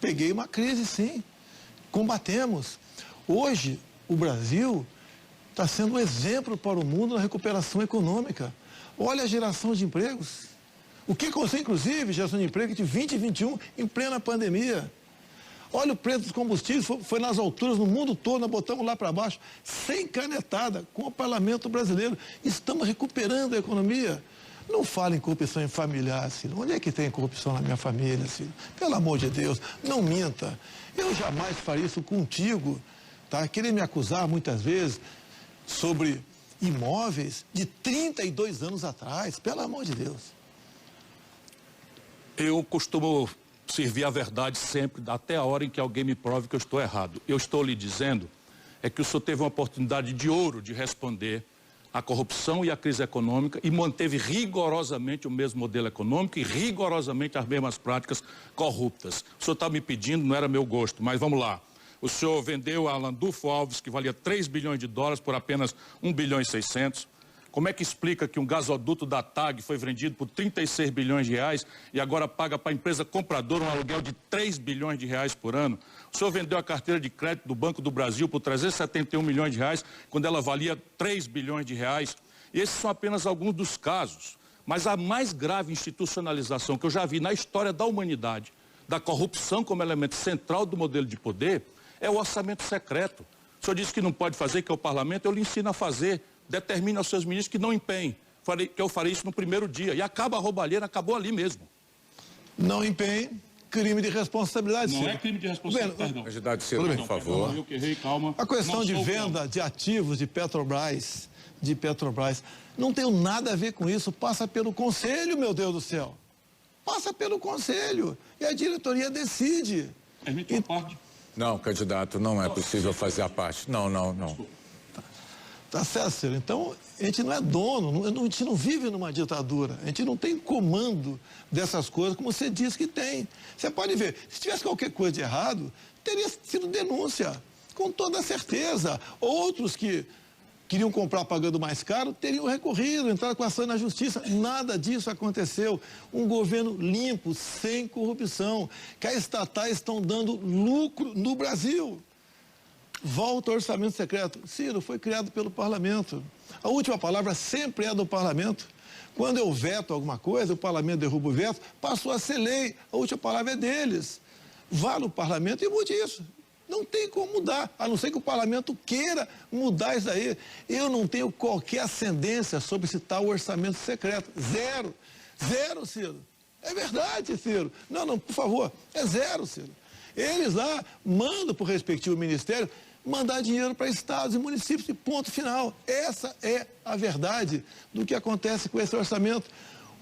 Peguei uma crise, sim. Combatemos. Hoje, o Brasil está sendo um exemplo para o mundo na recuperação econômica. Olha a geração de empregos. O que aconteceu, inclusive, geração de emprego de 2021 em plena pandemia. Olha o preço dos combustíveis, foi nas alturas no mundo todo, nós botamos lá para baixo, sem canetada, com o parlamento brasileiro. Estamos recuperando a economia. Não fale em corrupção familiar, Ciro. Onde é que tem corrupção na minha família, Ciro? Pelo amor de Deus, não minta. Eu jamais faria isso contigo, tá? Querer me acusar muitas vezes sobre imóveis de 32 anos atrás, pelo amor de Deus. Eu costumo servir a verdade sempre, até a hora em que alguém me prove que eu estou errado. Eu estou lhe dizendo é que o senhor teve uma oportunidade de ouro de responder à corrupção e à crise econômica e manteve rigorosamente o mesmo modelo econômico e rigorosamente as mesmas práticas corruptas. O senhor está me pedindo, não era meu gosto, mas vamos lá. O senhor vendeu a Landulfo Alves, que valia 3 bilhões de dólares, por apenas 1 bilhão e 600. Como é que explica que um gasoduto da TAG foi vendido por 36 bilhões de reais e agora paga para a empresa compradora um aluguel de 3 bilhões de reais por ano? O senhor vendeu a carteira de crédito do Banco do Brasil por 371 milhões de reais, quando ela valia 3 bilhões de reais. E esses são apenas alguns dos casos. Mas a mais grave institucionalização que eu já vi na história da humanidade, da corrupção como elemento central do modelo de poder, é o orçamento secreto. O senhor disse que não pode fazer, que é o parlamento, eu lhe ensino a fazer. Determine aos seus ministros que não empenhem, que eu farei isso no primeiro dia. E acaba a roubalheira, acabou ali mesmo. Não empenhe, crime de responsabilidade. Não é crime de responsabilidade, perdão. Candidato Ciro, por favor. Eu que errei, calma. A questão de venda de ativos de Petrobras, não tem nada a ver com isso. Passa pelo conselho, meu Deus do céu. Passa pelo conselho. E a diretoria decide. Permite uma parte? Não, candidato, não é possível fazer a parte. Não. Tá certo, Ciro. Então, a gente não é dono, a gente não vive numa ditadura. A gente não tem comando dessas coisas, como você disse que tem. Você pode ver, se tivesse qualquer coisa de errado, teria sido denúncia, com toda certeza. Outros que queriam comprar pagando mais caro, teriam recorrido, entraram com ação na justiça. Nada disso aconteceu. Um governo limpo, sem corrupção, que as estatais estão dando lucro no Brasil. Volta ao orçamento secreto. Ciro, foi criado pelo parlamento. A última palavra sempre é do parlamento. Quando eu veto alguma coisa, o parlamento derruba o veto, passou a ser lei. A última palavra é deles. Vá no parlamento e mude isso. Não tem como mudar, a não ser que o parlamento queira mudar isso aí. Eu não tenho qualquer ascendência sobre esse tal orçamento secreto. Zero. Zero, Ciro. É verdade, Ciro. Não, por favor. É zero, Ciro. Eles lá mandam para o respectivo ministério mandar dinheiro para estados e municípios e ponto final. Essa é a verdade do que acontece com esse orçamento.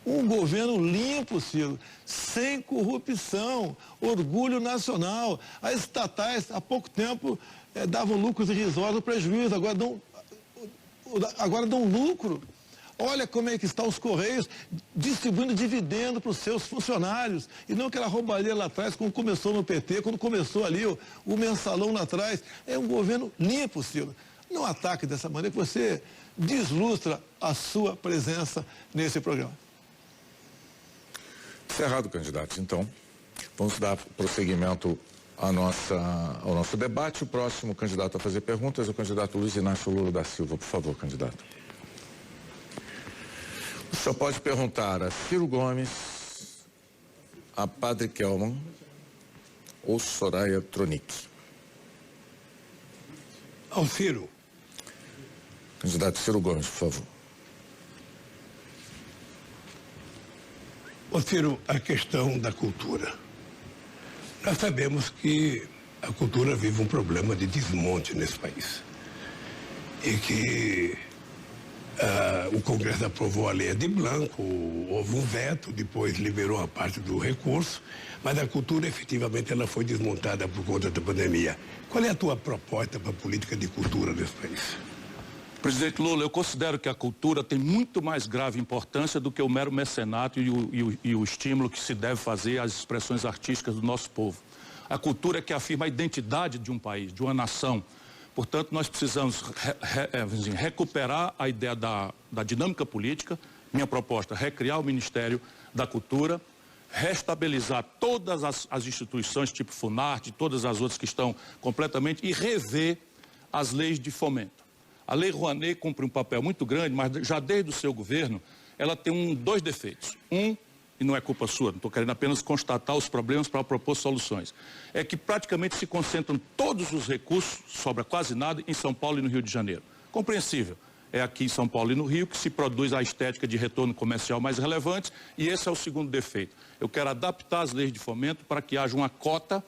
Um governo limpo, Ciro, sem corrupção, orgulho nacional. As estatais, há pouco tempo, davam lucros irrisórios no prejuízo, agora dão lucro. Olha como é que estão os Correios distribuindo dividendo para os seus funcionários. E não aquela roubalheira lá atrás, quando começou no PT, quando começou ali o mensalão lá atrás. É um governo limpo, Ciro. Não ataque dessa maneira que você deslustra a sua presença nesse programa. Encerrado, candidatos. Então, vamos dar prosseguimento ao nosso debate. O próximo candidato a fazer perguntas é o candidato Luiz Inácio Lula da Silva. Por favor, candidato. O senhor pode perguntar a Ciro Gomes, a Padre Kelman ou Soraya Tronic. Ao Ciro. Candidato Ciro Gomes, por favor. Ô Ciro, a questão da cultura. Nós sabemos que a cultura vive um problema de desmonte nesse país. E que o Congresso aprovou a lei Aldir Blanc, houve um veto, depois liberou a parte do recurso, mas a cultura efetivamente ela foi desmontada por conta da pandemia. Qual é a tua proposta para a política de cultura nesse país? Presidente Lula, eu considero que a cultura tem muito mais grave importância do que o mero mecenato e o estímulo que se deve fazer às expressões artísticas do nosso povo. A cultura é que afirma a identidade de um país, de uma nação. Portanto, nós precisamos recuperar a ideia da dinâmica política. Minha proposta é recriar o Ministério da Cultura, restabilizar todas as instituições tipo Funarte, todas as outras que estão completamente, e rever as leis de fomento. A Lei Rouanet cumpre um papel muito grande, mas já desde o seu governo, ela tem dois defeitos. E não é culpa sua, não estou querendo apenas constatar os problemas para propor soluções. É que praticamente se concentram todos os recursos, sobra quase nada, em São Paulo e no Rio de Janeiro. Compreensível. É aqui em São Paulo e no Rio que se produz a estética de retorno comercial mais relevante, e esse é o segundo defeito. Eu quero adaptar as leis de fomento para que haja uma cota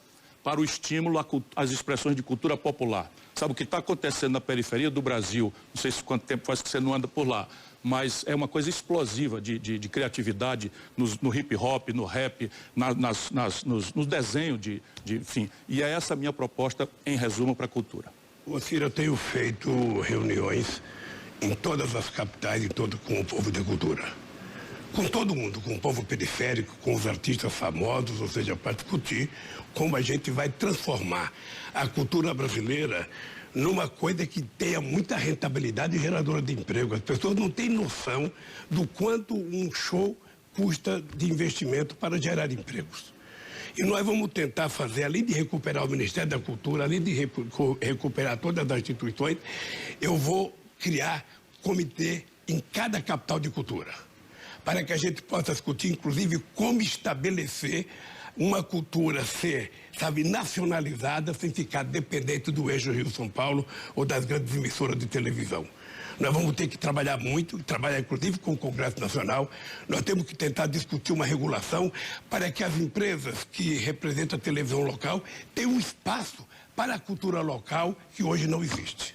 para o estímulo às expressões de cultura popular. Sabe o que está acontecendo na periferia do Brasil? Não sei se quanto tempo faz que você não anda por lá, mas é uma coisa explosiva de criatividade no hip hop, no rap, no desenho, enfim. E é essa a minha proposta, em resumo, para a cultura. Ô Ciro, eu tenho feito reuniões em todas as capitais com o povo da cultura. Com todo mundo, com o povo periférico, com os artistas famosos, ou seja, para discutir como a gente vai transformar a cultura brasileira numa coisa que tenha muita rentabilidade e geradora de emprego. As pessoas não têm noção do quanto um show custa de investimento para gerar empregos. E nós vamos tentar fazer, além de recuperar o Ministério da Cultura, além de recuperar todas as instituições, eu vou criar comitê em cada capital de cultura, para que a gente possa discutir, inclusive, como estabelecer uma cultura ser, nacionalizada, sem ficar dependente do eixo Rio-São Paulo ou das grandes emissoras de televisão. Nós vamos ter que trabalhar muito, trabalhar inclusive com o Congresso Nacional. Nós temos que tentar discutir uma regulação para que as empresas que representam a televisão local tenham um espaço para a cultura local que hoje não existe.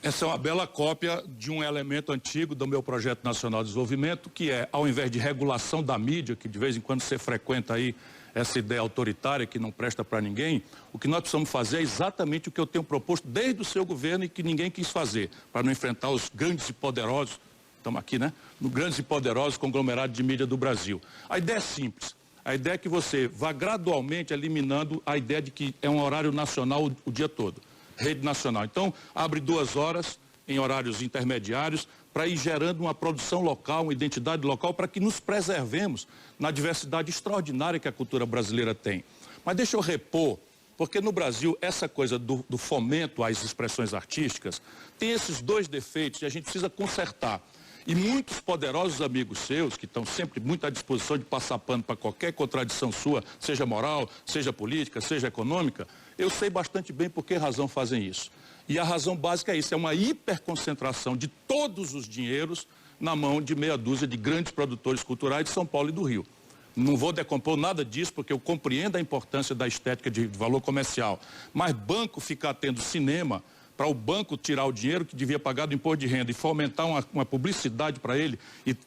Essa é uma bela cópia de um elemento antigo do meu Projeto Nacional de Desenvolvimento, que é, ao invés de regulação da mídia, que de vez em quando você frequenta aí essa ideia autoritária que não presta para ninguém, o que nós precisamos fazer é exatamente o que eu tenho proposto desde o seu governo e que ninguém quis fazer, para não enfrentar os grandes e poderosos, estamos aqui, né? No grandes e poderosos conglomerados de mídia do Brasil. A ideia é simples. A ideia é que você vá gradualmente eliminando a ideia de que é um horário nacional o dia todo. Rede nacional. Então, abre 2 horas em horários intermediários, para ir gerando uma produção local, uma identidade local, para que nos preservemos na diversidade extraordinária que a cultura brasileira tem. Mas deixa eu repor, porque no Brasil essa coisa do fomento às expressões artísticas tem esses dois defeitos e a gente precisa consertar. E muitos poderosos amigos seus, que estão sempre muito à disposição de passar pano para qualquer contradição sua, seja moral, seja política, seja econômica, eu sei bastante bem por que razão fazem isso. E a razão básica é isso, é uma hiperconcentração de todos os dinheiros na mão de meia dúzia de grandes produtores culturais de São Paulo e do Rio. Não vou decompor nada disso, porque eu compreendo a importância da estética de valor comercial. Mas banco ficar tendo cinema, para o banco tirar o dinheiro que devia pagar do imposto de renda e fomentar uma publicidade para ele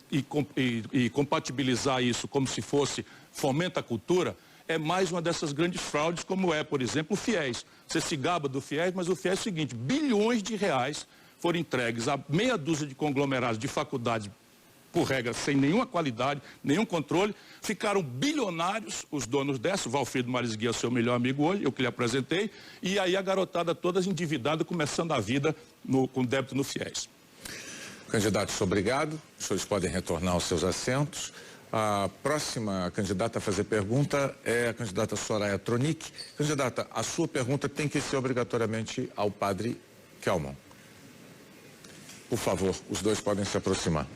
e compatibilizar isso como se fosse fomenta a cultura, é mais uma dessas grandes fraudes, como é, por exemplo, o FIES. Você se gaba do FIES, mas o FIES é o seguinte, bilhões de reais foram entregues a meia dúzia de conglomerados de faculdades, por regra, sem nenhuma qualidade, nenhum controle, ficaram bilionários, os donos dessa, o Valfrido Marisguia é o seu melhor amigo hoje, eu que lhe apresentei, e aí a garotada toda endividada, começando a vida com débito no FIES. Candidatos, obrigado. Os senhores podem retornar aos seus assentos. A próxima candidata a fazer pergunta é a candidata Soraya Tronic. Candidata, a sua pergunta tem que ser obrigatoriamente ao padre Kelman. Por favor, os dois podem se aproximar.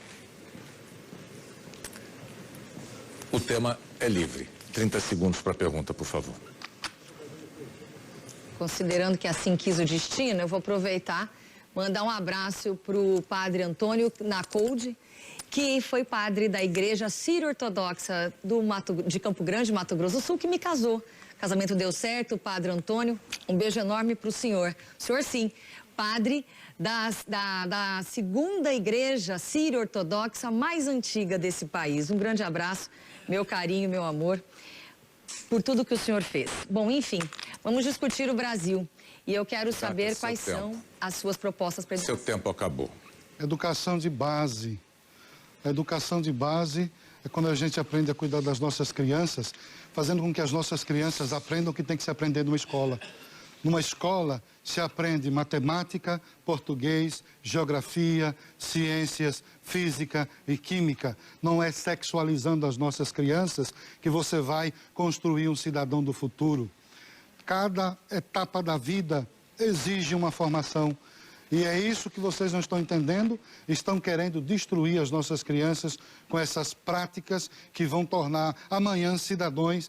O tema é livre. 30 segundos para a pergunta, por favor. Considerando que assim quis o destino, eu vou aproveitar, mandar um abraço para o padre Antônio Nacoldi, que foi padre da Igreja Sírio-Ortodoxa de Campo Grande, Mato Grosso do Sul, que me casou. O casamento deu certo, padre Antônio. Um beijo enorme para o senhor. O senhor, sim, padre da segunda igreja sírio-ortodoxa mais antiga desse país. Um grande abraço, meu carinho, meu amor, por tudo que o senhor fez. Bom, enfim, vamos discutir o Brasil. E eu quero saber quais são as suas propostas para... Seu tempo acabou. Educação de base. A educação de base é quando a gente aprende a cuidar das nossas crianças, fazendo com que as nossas crianças aprendam o que tem que se aprender numa escola. Numa escola se aprende matemática, português, geografia, ciências, física e química. Não é sexualizando as nossas crianças que você vai construir um cidadão do futuro. Cada etapa da vida exige uma formação. E é isso que vocês não estão entendendo, estão querendo destruir as nossas crianças com essas práticas que vão tornar amanhã cidadãos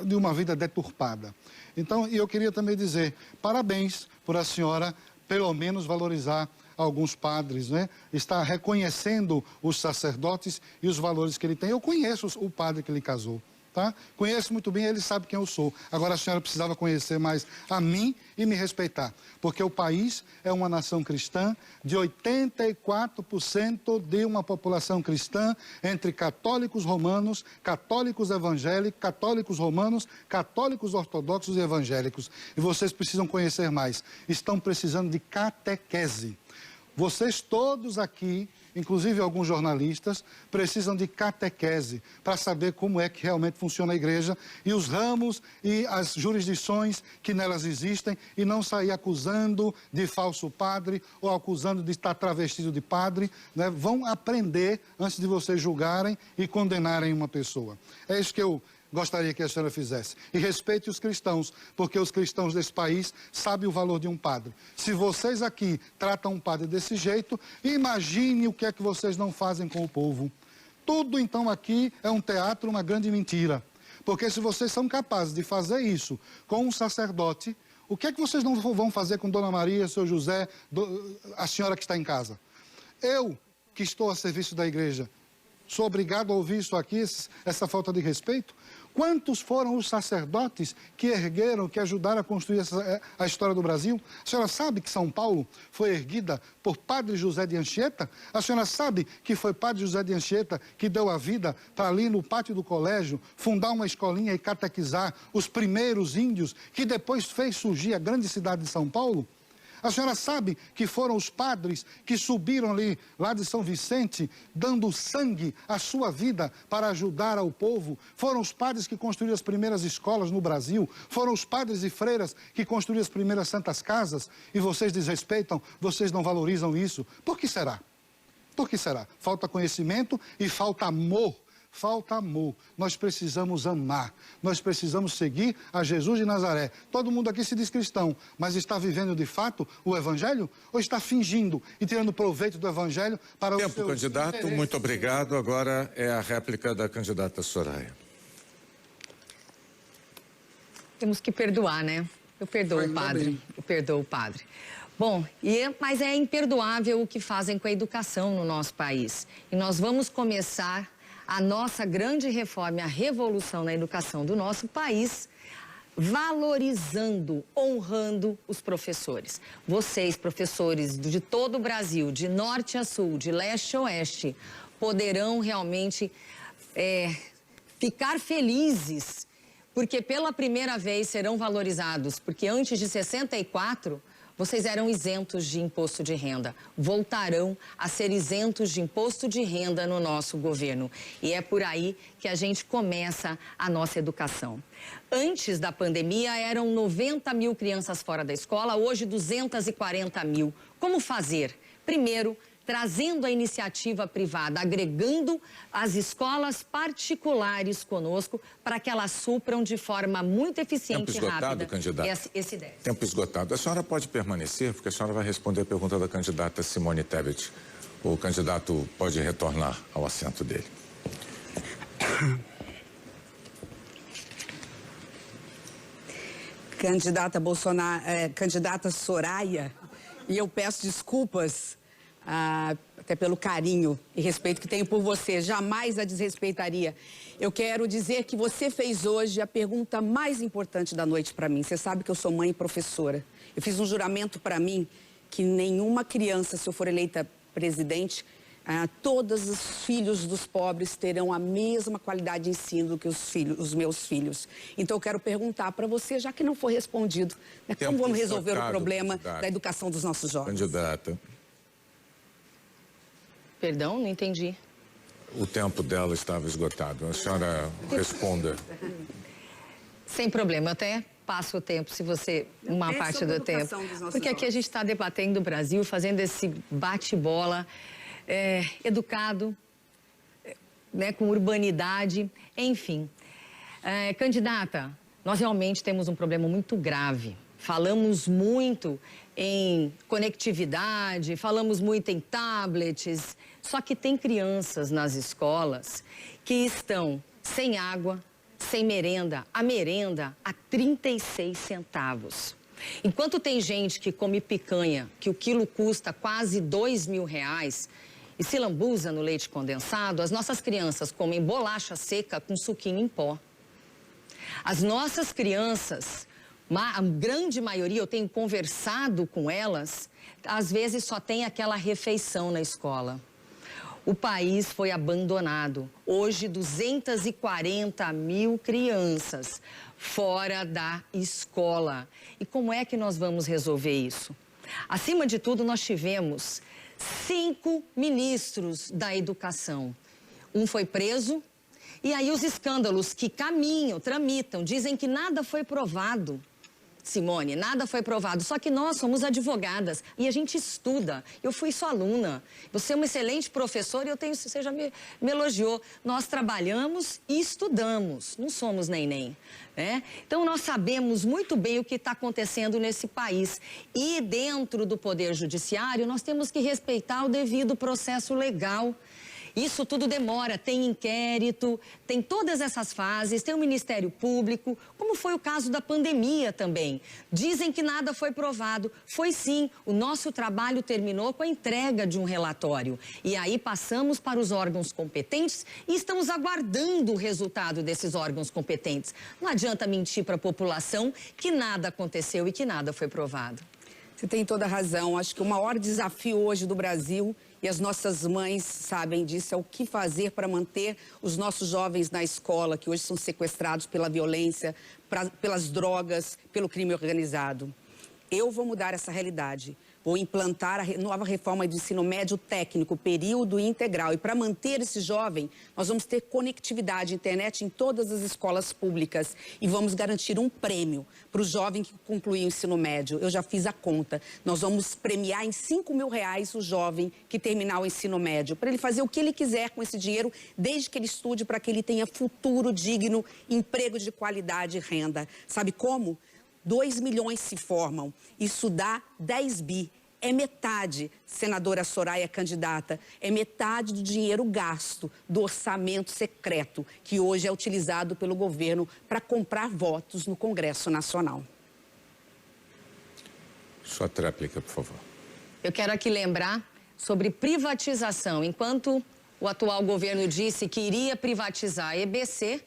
de uma vida deturpada. Então, eu queria também dizer, parabéns por a senhora, pelo menos, valorizar alguns padres, né? Está reconhecendo os sacerdotes e os valores que ele tem. Eu conheço o padre que ele casou. Tá? Conheço muito bem, ele sabe quem eu sou. Agora a senhora precisava conhecer mais a mim e me respeitar, porque o país é uma nação cristã de 84% de uma população cristã entre católicos romanos, católicos evangélicos, católicos romanos, católicos ortodoxos e evangélicos. E vocês precisam conhecer mais. Estão precisando de catequese. Vocês todos aqui, inclusive alguns jornalistas, precisam de catequese para saber como é que realmente funciona a igreja e os ramos e as jurisdições que nelas existem e não sair acusando de falso padre ou acusando de estar travestido de padre, né? Vão aprender antes de vocês julgarem e condenarem uma pessoa. É isso que eu gostaria que a senhora fizesse. E respeite os cristãos, porque os cristãos desse país sabem o valor de um padre. Se vocês aqui tratam um padre desse jeito, imagine o que é que vocês não fazem com o povo. Tudo, então, aqui é um teatro, uma grande mentira. Porque se vocês são capazes de fazer isso com um sacerdote, o que é que vocês não vão fazer com Dona Maria, seu José, a senhora que está em casa? Eu, que estou a serviço da igreja, sou obrigado a ouvir isso aqui, essa falta de respeito? Quantos foram os sacerdotes que ergueram, que ajudaram a construir a história do Brasil? A senhora sabe que São Paulo foi erguida por Padre José de Anchieta? A senhora sabe que foi Padre José de Anchieta que deu a vida para ali no pátio do colégio fundar uma escolinha e catequizar os primeiros índios que depois fez surgir a grande cidade de São Paulo? A senhora sabe que foram os padres que subiram ali, lá de São Vicente, dando sangue, a sua vida para ajudar ao povo? Foram os padres que construíram as primeiras escolas no Brasil? Foram os padres e freiras que construíram as primeiras santas casas? E vocês desrespeitam, vocês não valorizam isso? Por que será? Por que será? Falta conhecimento e falta amor. Falta amor. Nós precisamos amar. Nós precisamos seguir a Jesus de Nazaré. Todo mundo aqui se diz cristão, mas está vivendo de fato o Evangelho? Ou está fingindo e tirando proveito do Evangelho para o seu Tempo, candidato. interesse? Muito obrigado. Agora é a réplica da candidata Soraya. Temos que perdoar, né? Eu perdoo o padre. Eu perdoo o padre. Bom, mas é imperdoável o que fazem com a educação no nosso país. E nós vamos começar a nossa grande reforma, a revolução na educação do nosso país, valorizando, honrando os professores. Vocês, professores de todo o Brasil, de norte a sul, de leste a oeste, poderão realmente ficar felizes, porque pela primeira vez serão valorizados, porque antes de 64... vocês eram isentos de imposto de renda. Voltarão a ser isentos de imposto de renda no nosso governo. E é por aí que a gente começa a nossa educação. Antes da pandemia, eram 90 mil crianças fora da escola, hoje 240 mil. Como fazer? Primeiro, trazendo a iniciativa privada, agregando as escolas particulares conosco para que elas supram de forma muito eficiente e rápida esse déficit. Tempo esgotado. A senhora pode permanecer, porque a senhora vai responder a pergunta da candidata Simone Tebet. O candidato pode retornar ao assento dele. Candidata Bolsonaro, candidata Soraya, e eu peço desculpas até pelo carinho e respeito que tenho por você, jamais a desrespeitaria. Eu quero dizer que você fez hoje a pergunta mais importante da noite para mim. Você sabe que eu sou mãe e professora. Eu fiz um juramento para mim que nenhuma criança, se eu for eleita presidente, todos os filhos dos pobres terão a mesma qualidade de ensino do que os meus filhos. Então eu quero perguntar para você, já que não foi respondido, né, como vamos resolver o problema da educação dos nossos jovens? Candidata. Perdão, não entendi. O tempo dela estava esgotado. A senhora responda. Sem problema, eu até passo o tempo, se você... uma parte do tempo. Porque aqui a gente está debatendo o Brasil, fazendo esse bate-bola educado, né, com urbanidade, enfim. Candidata, nós realmente temos um problema muito grave. Falamos muito em conectividade, falamos muito em tablets, só que tem crianças nas escolas que estão sem água, sem merenda, a merenda a 36 centavos. Enquanto tem gente que come picanha, que o quilo custa quase R$2.000, e se lambuza no leite condensado, as nossas crianças comem bolacha seca com suquinho em pó. As nossas crianças... a grande maioria, eu tenho conversado com elas, às vezes só tem aquela refeição na escola. O país foi abandonado. Hoje, 240 mil crianças fora da escola. E como é que nós vamos resolver isso? Acima de tudo, nós tivemos 5 ministros da educação. Um foi preso, e aí os escândalos que tramitam, dizem que nada foi provado. Simone, nada foi provado, só que nós somos advogadas e a gente estuda. Eu fui sua aluna, você é uma excelente professora e você já me elogiou. Nós trabalhamos e estudamos, não somos nem, né? Então nós sabemos muito bem o que está acontecendo nesse país. E dentro do Poder Judiciário nós temos que respeitar o devido processo legal. Isso tudo demora, tem inquérito, tem todas essas fases, tem o Ministério Público, como foi o caso da pandemia também. Dizem que nada foi provado. Foi sim, o nosso trabalho terminou com a entrega de um relatório. E aí passamos para os órgãos competentes e estamos aguardando o resultado desses órgãos competentes. Não adianta mentir para a população que nada aconteceu e que nada foi provado. Você tem toda a razão. Acho que o maior desafio hoje do Brasil, e as nossas mães sabem disso, é o que fazer para manter os nossos jovens na escola, que hoje são sequestrados pela violência, pelas drogas, pelo crime organizado. Eu vou mudar essa realidade. Vou implantar a nova reforma do ensino médio técnico, período integral. E para manter esse jovem, nós vamos ter conectividade, internet em todas as escolas públicas. E vamos garantir um prêmio para o jovem que concluir o ensino médio. Eu já fiz a conta. Nós vamos premiar em R$5.000 o jovem que terminar o ensino médio, para ele fazer o que ele quiser com esse dinheiro, desde que ele estude, para que ele tenha futuro digno, emprego de qualidade e renda. Sabe como? 2 milhões se formam, isso dá 10 bi. É metade, senadora Soraya candidata, é metade do dinheiro gasto do orçamento secreto, que hoje é utilizado pelo governo para comprar votos no Congresso Nacional. Sua tréplica, por favor. Eu quero aqui lembrar sobre privatização. Enquanto o atual governo disse que iria privatizar a EBC,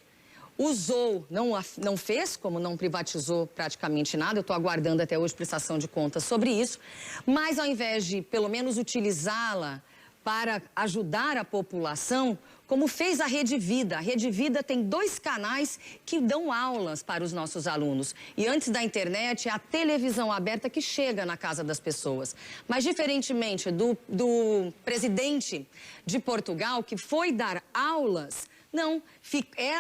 usou, não fez, como não privatizou praticamente nada, eu estou aguardando até hoje prestação de contas sobre isso, mas ao invés de, pelo menos, utilizá-la para ajudar a população, como fez a Rede Vida. A Rede Vida tem 2 canais que dão aulas para os nossos alunos. E antes da internet, é a televisão aberta que chega na casa das pessoas. Mas, diferentemente do presidente de Portugal, que foi dar aulas, não,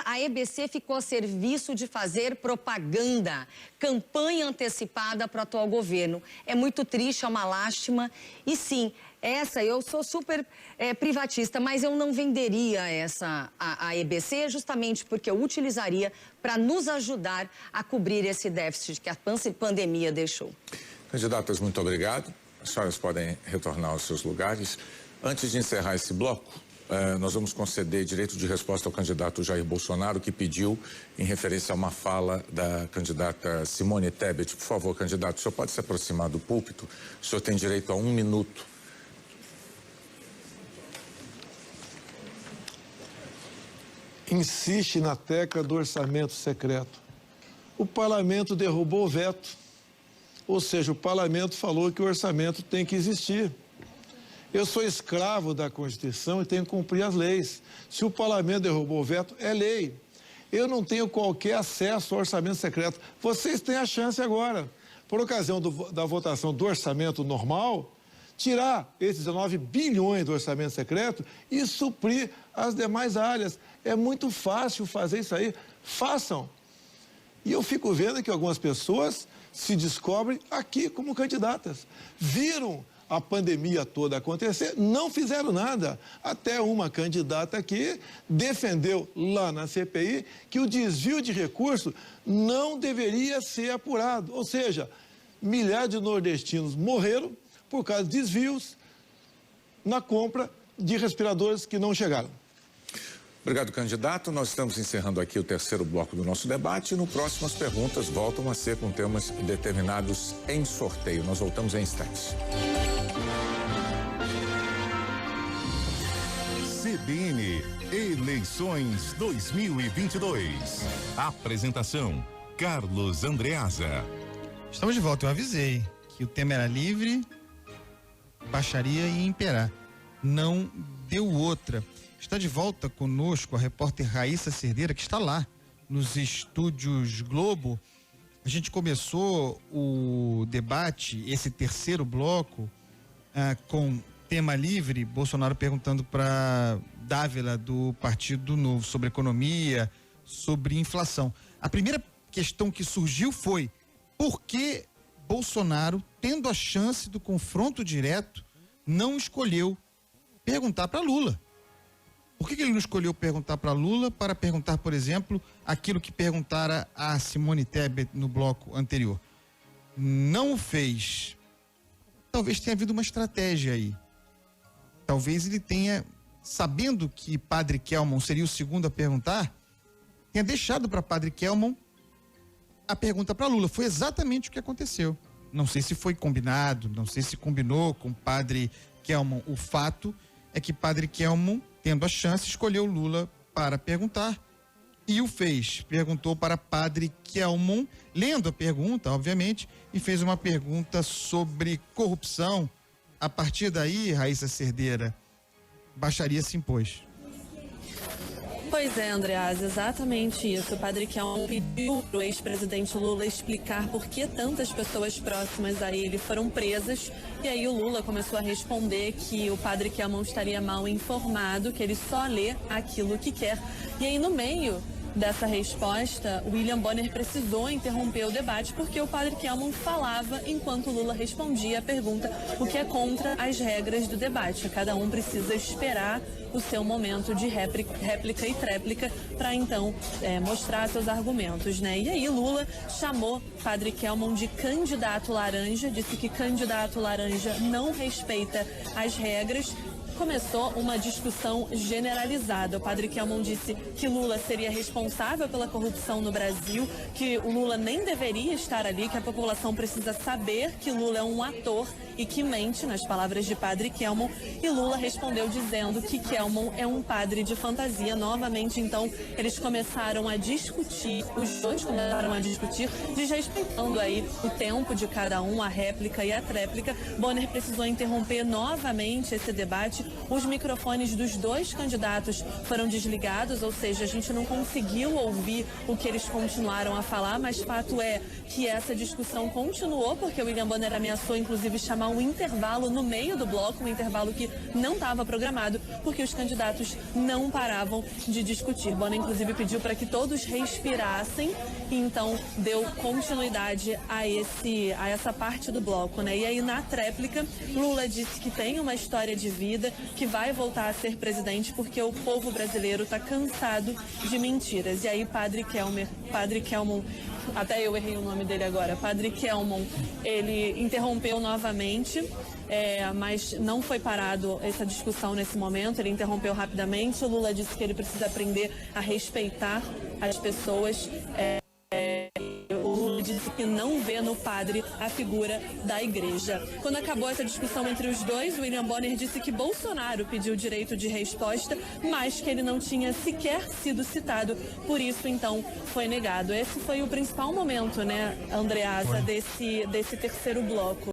a EBC ficou a serviço de fazer propaganda, campanha antecipada para o atual governo. É muito triste, é uma lástima. E sim, eu sou super privatista, mas eu não venderia a EBC justamente porque eu utilizaria para nos ajudar a cobrir esse déficit que a pandemia deixou. Candidatas, muito obrigado. As senhoras podem retornar aos seus lugares. Antes de encerrar esse bloco, nós vamos conceder direito de resposta ao candidato Jair Bolsonaro, que pediu em referência a uma fala da candidata Simone Tebet. Por favor, candidato, o senhor pode se aproximar do púlpito? O senhor tem direito a 1 minuto. Insiste na tecla do orçamento secreto. O parlamento derrubou o veto. Ou seja, o parlamento falou que o orçamento tem que existir. Eu sou escravo da Constituição e tenho que cumprir as leis. Se o parlamento derrubou o veto, é lei. Eu não tenho qualquer acesso ao orçamento secreto. Vocês têm a chance agora, por ocasião da votação do orçamento normal, tirar esses 19 bilhões do orçamento secreto e suprir as demais áreas. É muito fácil fazer isso aí. Façam. E eu fico vendo que algumas pessoas se descobrem aqui como candidatas. Viram a pandemia toda acontecer, não fizeram nada. Até uma candidata aqui defendeu lá na CPI que o desvio de recursos não deveria ser apurado. Ou seja, milhares de nordestinos morreram por causa de desvios na compra de respiradores que não chegaram. Obrigado, candidato. Nós estamos encerrando aqui o terceiro bloco do nosso debate e no próximo as perguntas voltam a ser com temas determinados em sorteio. Nós voltamos em instantes. CBN Eleições 2022. Apresentação: Carlos Andreasa. Estamos de volta. Eu avisei que o tema era livre, baixaria e imperar. Não deu outra. Está de volta conosco a repórter Raíssa Cerdeira, que está lá nos estúdios Globo. A gente começou o debate, esse terceiro bloco, com tema livre, Bolsonaro perguntando para Dávila do Partido Novo sobre economia, sobre inflação. A primeira questão que surgiu foi: por que Bolsonaro, tendo a chance do confronto direto, não escolheu perguntar para Lula? Por que ele não escolheu perguntar para Lula para perguntar, por exemplo, aquilo que perguntara a Simone Tebet no bloco anterior? Não o fez. Talvez tenha havido uma estratégia aí. Talvez ele tenha, sabendo que Padre Kelmon seria o segundo a perguntar, tenha deixado para Padre Kelmon a pergunta para Lula. Foi exatamente o que aconteceu. Não sei se foi combinado, não sei se combinou com Padre Kelmon. O fato é que Padre Kelmon, tendo a chance, escolheu Lula para perguntar e o fez. Perguntou para Padre Kelmon, lendo a pergunta, obviamente, e fez uma pergunta sobre corrupção. A partir daí, Raíssa Cerdeira, baixaria se impôs. Pois é, Andreasa, exatamente isso. O padre Kelmon pediu para o ex-presidente Lula explicar por que tantas pessoas próximas a ele foram presas. E aí o Lula começou a responder que o padre Kelmon estaria mal informado, que ele só lê aquilo que quer. E aí no meio dessa resposta, William Bonner precisou interromper o debate porque o padre Kelmon falava enquanto Lula respondia a pergunta, o que é contra as regras do debate. Cada um precisa esperar o seu momento de réplica e tréplica para então mostrar seus argumentos, né? E aí Lula chamou padre Kelmon de candidato laranja, disse que candidato laranja não respeita as regras. Começou uma discussão generalizada. O padre Kelmon disse que Lula seria responsável pela corrupção no Brasil, que o Lula nem deveria estar ali, que a população precisa saber que Lula é um ator e que mente, nas palavras de padre Kelmon. E Lula respondeu dizendo que Kelmon é um padre de fantasia. Novamente, então, eles começaram a discutir, os dois começaram a discutir, desrespeitando aí o tempo de cada um, a réplica e a tréplica. Bonner precisou interromper novamente esse debate. Os microfones dos dois candidatos foram desligados, ou seja, a gente não conseguiu ouvir o que eles continuaram a falar, mas fato é que essa discussão continuou, porque o William Bonner ameaçou, inclusive, chamar um intervalo no meio do bloco, um intervalo que não estava programado, porque os candidatos não paravam de discutir. Bonner, inclusive, pediu para que todos respirassem e, então, deu continuidade a essa parte do bloco, né? E aí, na tréplica, Lula disse que tem uma história de vida, que vai voltar a ser presidente porque o povo brasileiro está cansado de mentiras. E aí padre Kelmon, até eu errei o nome dele agora, padre Kelmon, ele interrompeu novamente, mas não foi parado essa discussão nesse momento, ele interrompeu rapidamente. O Lula disse que ele precisa aprender a respeitar as pessoas. O Lula disse que não vê no padre a figura da igreja. Quando acabou essa discussão entre os dois, William Bonner disse que Bolsonaro pediu direito de resposta, mas que ele não tinha sequer sido citado, por isso então foi negado. Esse foi o principal momento, né, Andreasa, desse terceiro bloco.